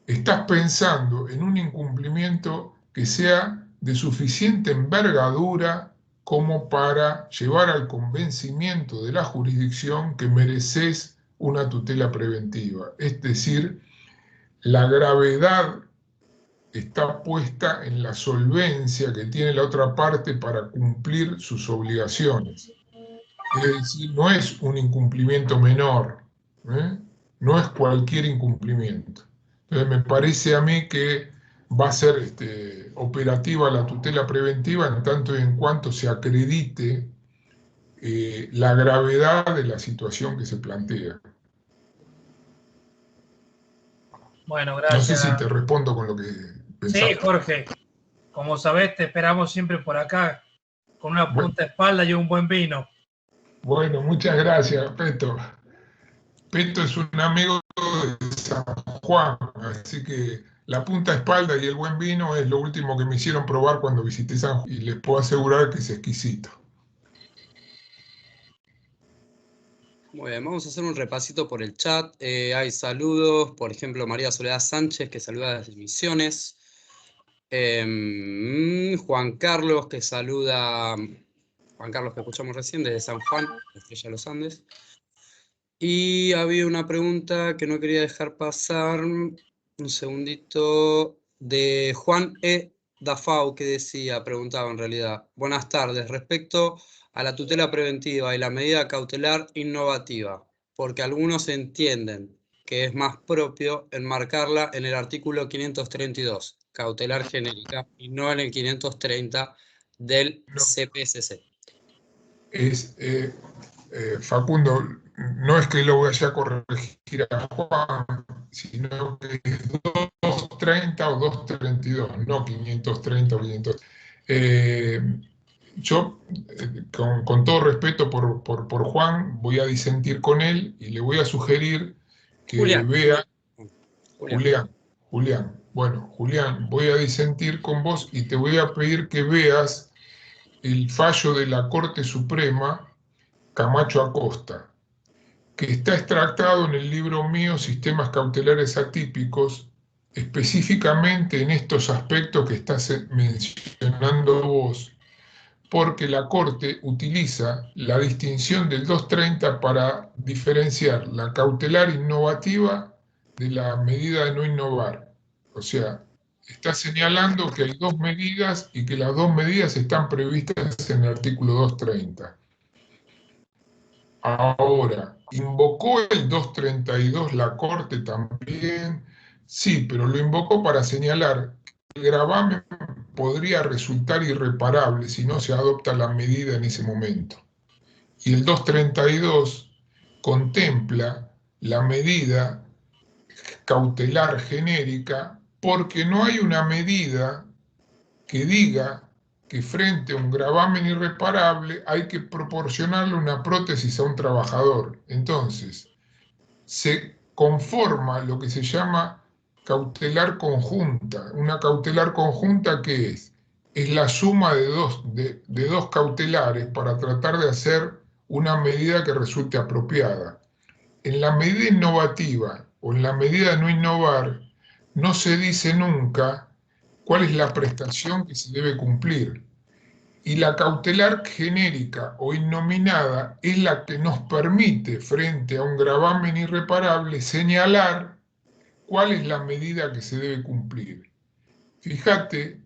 estás pensando en un incumplimiento que sea de suficiente envergadura como para llevar al convencimiento de la jurisdicción que mereces una tutela preventiva. Es decir, la gravedad está puesta en la solvencia que tiene la otra parte para cumplir sus obligaciones. Es decir, no es un incumplimiento menor, no es cualquier incumplimiento. Entonces me parece a mí que va a ser operativa la tutela preventiva en tanto y en cuanto se acredite la gravedad de la situación que se plantea. Bueno, gracias. No sé si te respondo con lo que pensaba. Sí, Jorge. Como sabés, te esperamos siempre por acá, con una punta de espalda y un buen vino. Bueno, muchas gracias, Peto. Peto es un amigo de San Juan, así que la punta de espalda y el buen vino es lo último que me hicieron probar cuando visité San Juan, y les puedo asegurar que es exquisito. Muy bien, vamos a hacer un repasito por el chat. Hay saludos, por ejemplo, María Soledad Sánchez, que saluda desde Misiones. Juan Carlos, que saluda, Juan Carlos que escuchamos recién, desde San Juan, Estrella de los Andes. Y había una pregunta que no quería dejar pasar, un segundito, de Juan E. Dafau, que preguntaba en realidad: buenas tardes, respecto a la tutela preventiva y la medida cautelar innovativa, porque algunos entienden que es más propio enmarcarla en el artículo 532, cautelar genérica, y no en el 530 del CPSC. Facundo, no es que lo vaya a corregir a Juan, sino que es 230 o 232, no 530 o 500. Yo, con todo respeto por Juan, voy a disentir con él y le voy a sugerir que vea... Julián. Bueno, Julián, voy a disentir con vos y te voy a pedir que veas el fallo de la Corte Suprema Camacho Acosta, que está extractado en el libro mío Sistemas Cautelares Atípicos, específicamente en estos aspectos que estás mencionando vos, porque la Corte utiliza la distinción del 230 para diferenciar la cautelar innovativa de la medida de no innovar. O sea, está señalando que hay dos medidas y que las dos medidas están previstas en el artículo 230. Ahora, ¿invocó el 232 la Corte también? Sí, pero lo invocó para señalar que el gravamen podría resultar irreparable si no se adopta la medida en ese momento. Y el 232 contempla la medida cautelar genérica porque no hay una medida que diga que frente a un gravamen irreparable hay que proporcionarle una prótesis a un trabajador. Entonces, se conforma lo que se llama cautelar conjunta. Una cautelar conjunta, ¿qué es? Es la suma de dos cautelares para tratar de hacer una medida que resulte apropiada. En la medida innovativa o en la medida de no innovar, no se dice nunca cuál es la prestación que se debe cumplir. Y la cautelar genérica o innominada es la que nos permite, frente a un gravamen irreparable, señalar cuál es la medida que se debe cumplir. Fíjate,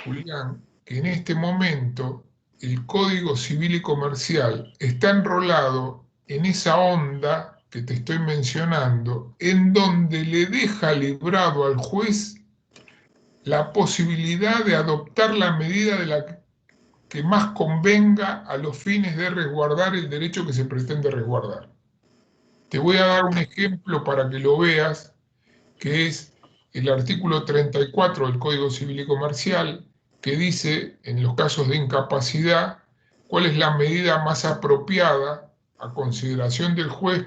Julián, que en este momento el Código Civil y Comercial está enrolado en esa onda que te estoy mencionando, en donde le deja librado al juez la posibilidad de adoptar la medida de la que más convenga a los fines de resguardar el derecho que se pretende resguardar. Te voy a dar un ejemplo para que lo veas, que es el artículo 34 del Código Civil y Comercial, que dice, en los casos de incapacidad, cuál es la medida más apropiada a consideración del juez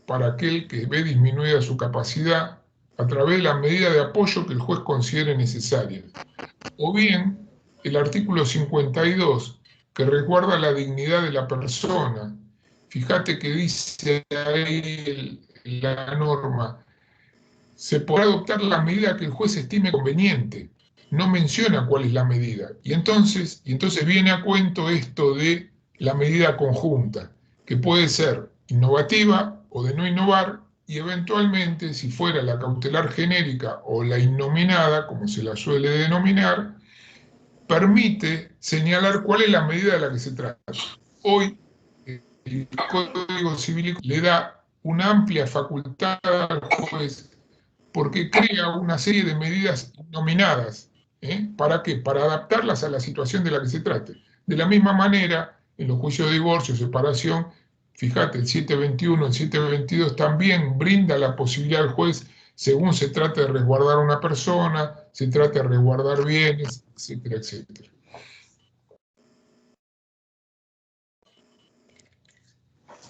para aquel que ve disminuida su capacidad a través de la medida de apoyo que el juez considere necesaria. O bien, el artículo 52, que resguarda la dignidad de la persona. Fíjate que dice ahí la norma, se podrá adoptar la medida que el juez estime conveniente. No menciona cuál es la medida. Y entonces viene a cuento esto de la medida conjunta, que puede ser innovativa o de no innovar, y eventualmente, si fuera la cautelar genérica o la innominada, como se la suele denominar, permite señalar cuál es la medida de la que se trata. Hoy, el Código Civil le da una amplia facultad al juez porque crea una serie de medidas nominadas. ¿Para qué? Para adaptarlas a la situación de la que se trate. De la misma manera, en los juicios de divorcio, separación, fíjate, el 721, el 722 también brinda la posibilidad al juez, según se trate de resguardar a una persona, se trate de resguardar bienes, etcétera, etcétera.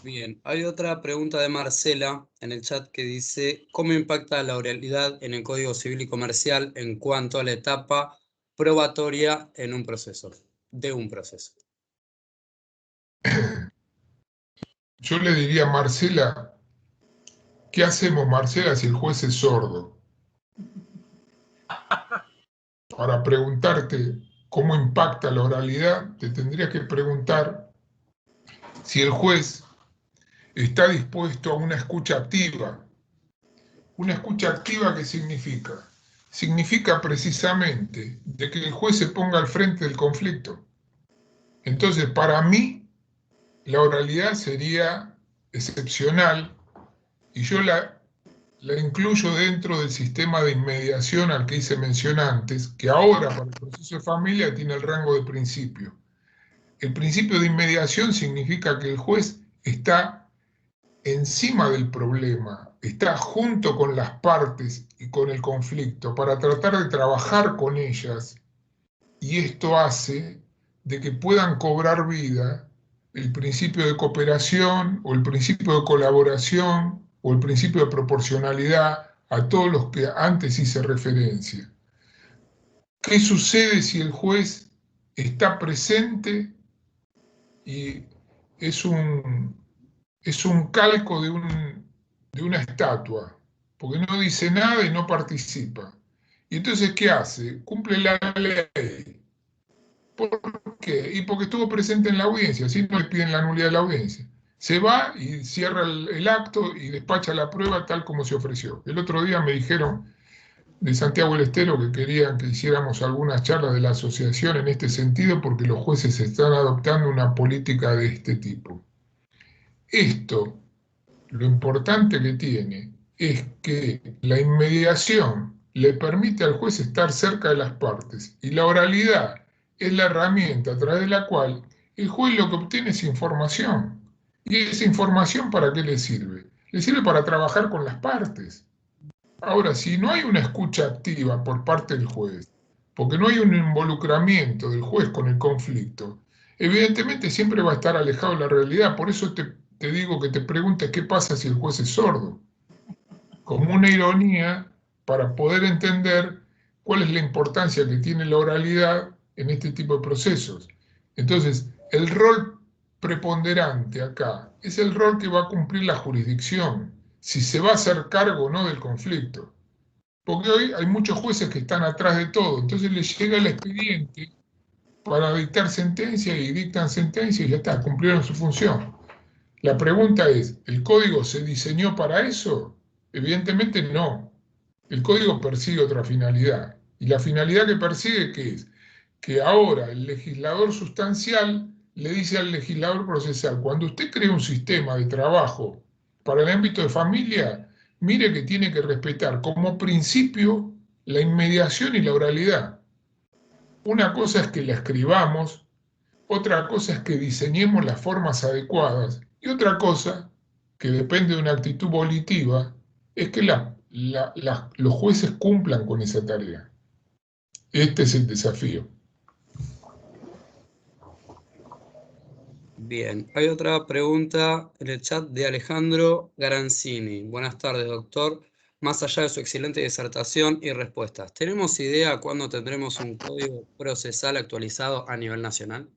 Bien, hay otra pregunta de Marcela en el chat que dice, ¿cómo impacta la oralidad en el Código Civil y Comercial en cuanto a la etapa probatoria en un proceso, de un proceso? Yo le diría a Marcela, ¿qué hacemos, Marcela, si el juez es sordo? Para preguntarte cómo impacta la oralidad, te tendrías que preguntar si el juez está dispuesto a una escucha activa. ¿Una escucha activa qué significa? Significa precisamente de que el juez se ponga al frente del conflicto. Entonces, para mí, la oralidad sería excepcional y yo la incluyo dentro del sistema de inmediación al que hice mención antes, que ahora para el proceso de familia tiene el rango de principio. El principio de inmediación significa que el juez está encima del problema, está junto con las partes y con el conflicto para tratar de trabajar con ellas, y esto hace de que puedan cobrar vida el principio de cooperación o el principio de colaboración o el principio de proporcionalidad, a todos los que antes hice referencia. ¿Qué sucede si el juez está presente y es un calco de una estatua? Porque no dice nada y no participa. Y entonces, ¿qué hace? Cumple la ley. ¿Por qué? Y porque estuvo presente en la audiencia, si no le piden la nulidad de la audiencia. Se va y cierra el acto y despacha la prueba tal como se ofreció. El otro día me dijeron de Santiago del Estero que querían que hiciéramos algunas charlas de la asociación en este sentido porque los jueces están adoptando una política de este tipo. Esto, lo importante que tiene es que la inmediación le permite al juez estar cerca de las partes y la oralidad es la herramienta a través de la cual el juez lo que obtiene es información. ¿Y esa información para qué le sirve? Le sirve para trabajar con las partes. Ahora, si no hay una escucha activa por parte del juez, porque no hay un involucramiento del juez con el conflicto, evidentemente siempre va a estar alejado de la realidad. Por eso te digo que te preguntes qué pasa si el juez es sordo, como una ironía para poder entender cuál es la importancia que tiene la oralidad en este tipo de procesos. Entonces, el rol preponderante acá es el rol que va a cumplir la jurisdicción, si se va a hacer cargo o no del conflicto. Porque hoy hay muchos jueces que están atrás de todo, entonces les llega el expediente para dictar sentencia y dictan sentencia y ya está, cumplieron su función. La pregunta es, ¿el código se diseñó para eso? Evidentemente no. El código persigue otra finalidad. ¿Y la finalidad que persigue qué es? Que ahora el legislador sustancial le dice al legislador procesal, cuando usted crea un sistema de trabajo para el ámbito de familia, mire que tiene que respetar como principio la inmediación y la oralidad. Una cosa es que la escribamos, otra cosa es que diseñemos las formas adecuadas y otra cosa, que depende de una actitud volitiva, es que los jueces cumplan con esa tarea. Este es el desafío. Bien, hay otra pregunta en el chat de Alejandro Garanzini. Buenas tardes, doctor. Más allá de su excelente disertación y respuestas, ¿tenemos idea cuándo tendremos un código procesal actualizado a nivel nacional?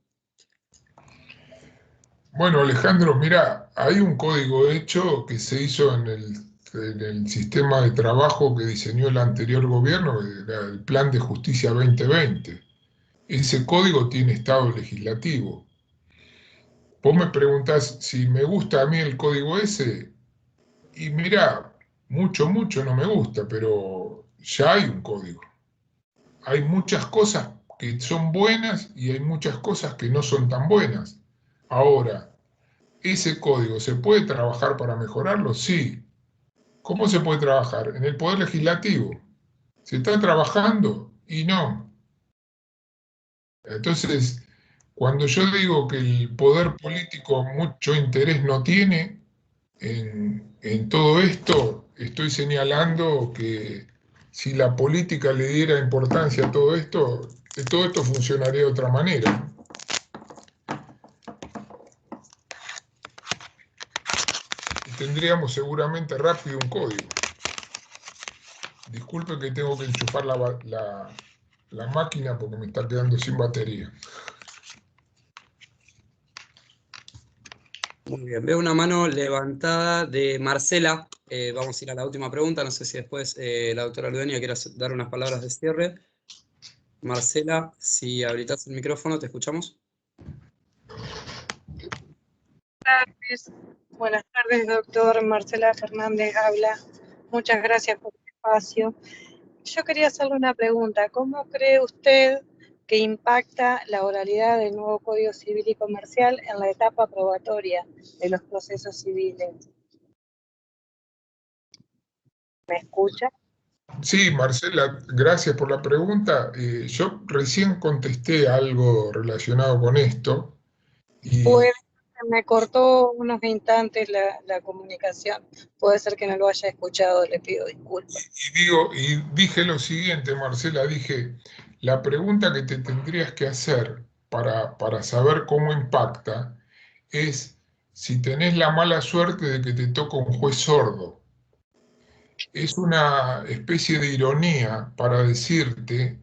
Bueno, Alejandro, mira, hay un código hecho que se hizo en el sistema de trabajo que diseñó el anterior gobierno, era el Plan de Justicia 2020. Ese código tiene estado legislativo. Vos me preguntás si me gusta a mí el código ese, y mira, mucho no me gusta, pero ya hay un código. Hay muchas cosas que son buenas y hay muchas cosas que no son tan buenas. Ahora, ¿ese código se puede trabajar para mejorarlo? Sí. ¿Cómo se puede trabajar? En el Poder Legislativo. ¿Se está trabajando? Y no. Entonces, cuando yo digo que el poder político mucho interés no tiene en todo esto, estoy señalando que si la política le diera importancia a todo esto funcionaría de otra manera. Y tendríamos seguramente rápido un código. Disculpe que tengo que enchufar la máquina porque me está quedando sin batería. Muy bien, veo una mano levantada de Marcela. Vamos a ir a la última pregunta. No sé si después la doctora Ludeña quiere dar unas palabras de cierre. Marcela, si habilitas el micrófono, te escuchamos. Buenas tardes, doctor. Marcela Fernández habla. Muchas gracias por el espacio. Yo quería hacerle una pregunta. ¿Cómo cree usted que impacta la oralidad del nuevo Código Civil y Comercial en la etapa probatoria de los procesos civiles? ¿Me escucha? Sí, Marcela, gracias por la pregunta. Yo recién contesté algo relacionado con esto. Pues me cortó unos instantes la comunicación. Puede ser que no lo haya escuchado, le pido disculpas. Y dije lo siguiente, Marcela, dije, la pregunta que te tendrías que hacer para saber cómo impacta es si tenés la mala suerte de que te toca un juez sordo. Es una especie de ironía para decirte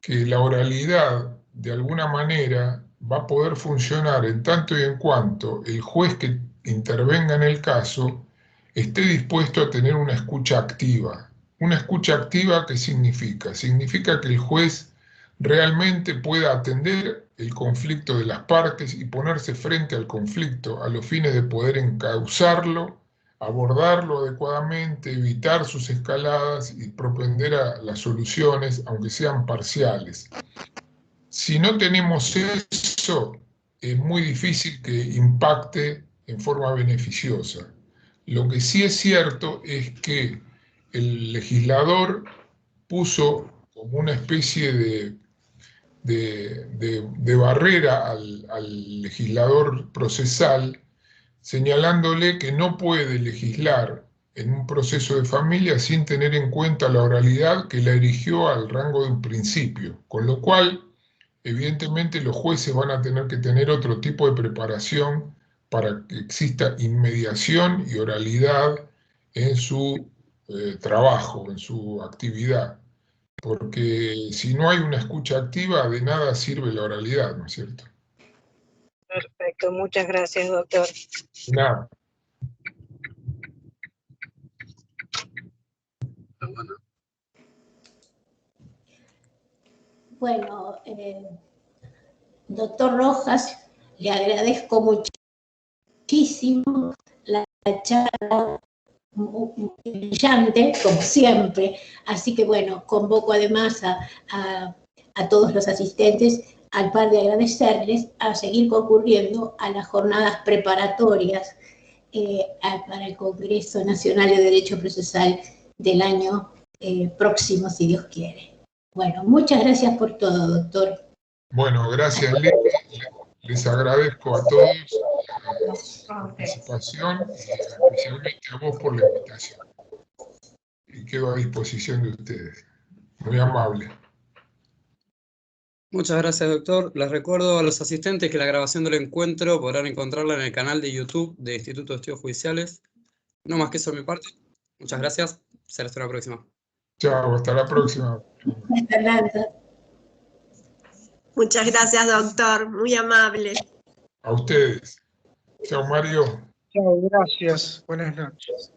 que la oralidad, de alguna manera, va a poder funcionar en tanto y en cuanto el juez que intervenga en el caso esté dispuesto a tener una escucha activa. Una escucha activa, ¿qué significa? Significa que el juez realmente pueda atender el conflicto de las partes y ponerse frente al conflicto a los fines de poder encauzarlo, abordarlo adecuadamente, evitar sus escaladas y propender a las soluciones, aunque sean parciales. Si no tenemos eso, es muy difícil que impacte en forma beneficiosa. Lo que sí es cierto es que el legislador puso como una especie de barrera al legislador procesal, señalándole que no puede legislar en un proceso de familia sin tener en cuenta la oralidad que la erigió al rango de un principio, con lo cual, evidentemente, los jueces van a tener que tener otro tipo de preparación para que exista inmediación y oralidad en su trabajo, en su actividad. Porque si no hay una escucha activa, de nada sirve la oralidad, ¿no es cierto? Perfecto, muchas gracias, doctor. Nada. Bueno, doctor Rojas, le agradezco muchísimo la charla brillante, como siempre. Así que bueno, convoco además a todos los asistentes, al par de agradecerles, a seguir concurriendo a las jornadas preparatorias para el Congreso Nacional de Derecho Procesal del año próximo, si Dios quiere. Bueno, muchas gracias por todo, doctor. Bueno, gracias, Lili. Les agradezco a todos la participación y especialmente a vos por la invitación. Y quedo a disposición de ustedes. Muy amable. Muchas gracias, doctor. Les recuerdo a los asistentes que la grabación del encuentro podrán encontrarla en el canal de YouTube de Instituto de Estudios Judiciales. No más que eso de mi parte. Muchas gracias. Será hasta la próxima. Chao, hasta la próxima. Hasta luego. Muchas gracias, doctor. Muy amable. A ustedes. Chao, Mario. Chao, gracias. Buenas noches.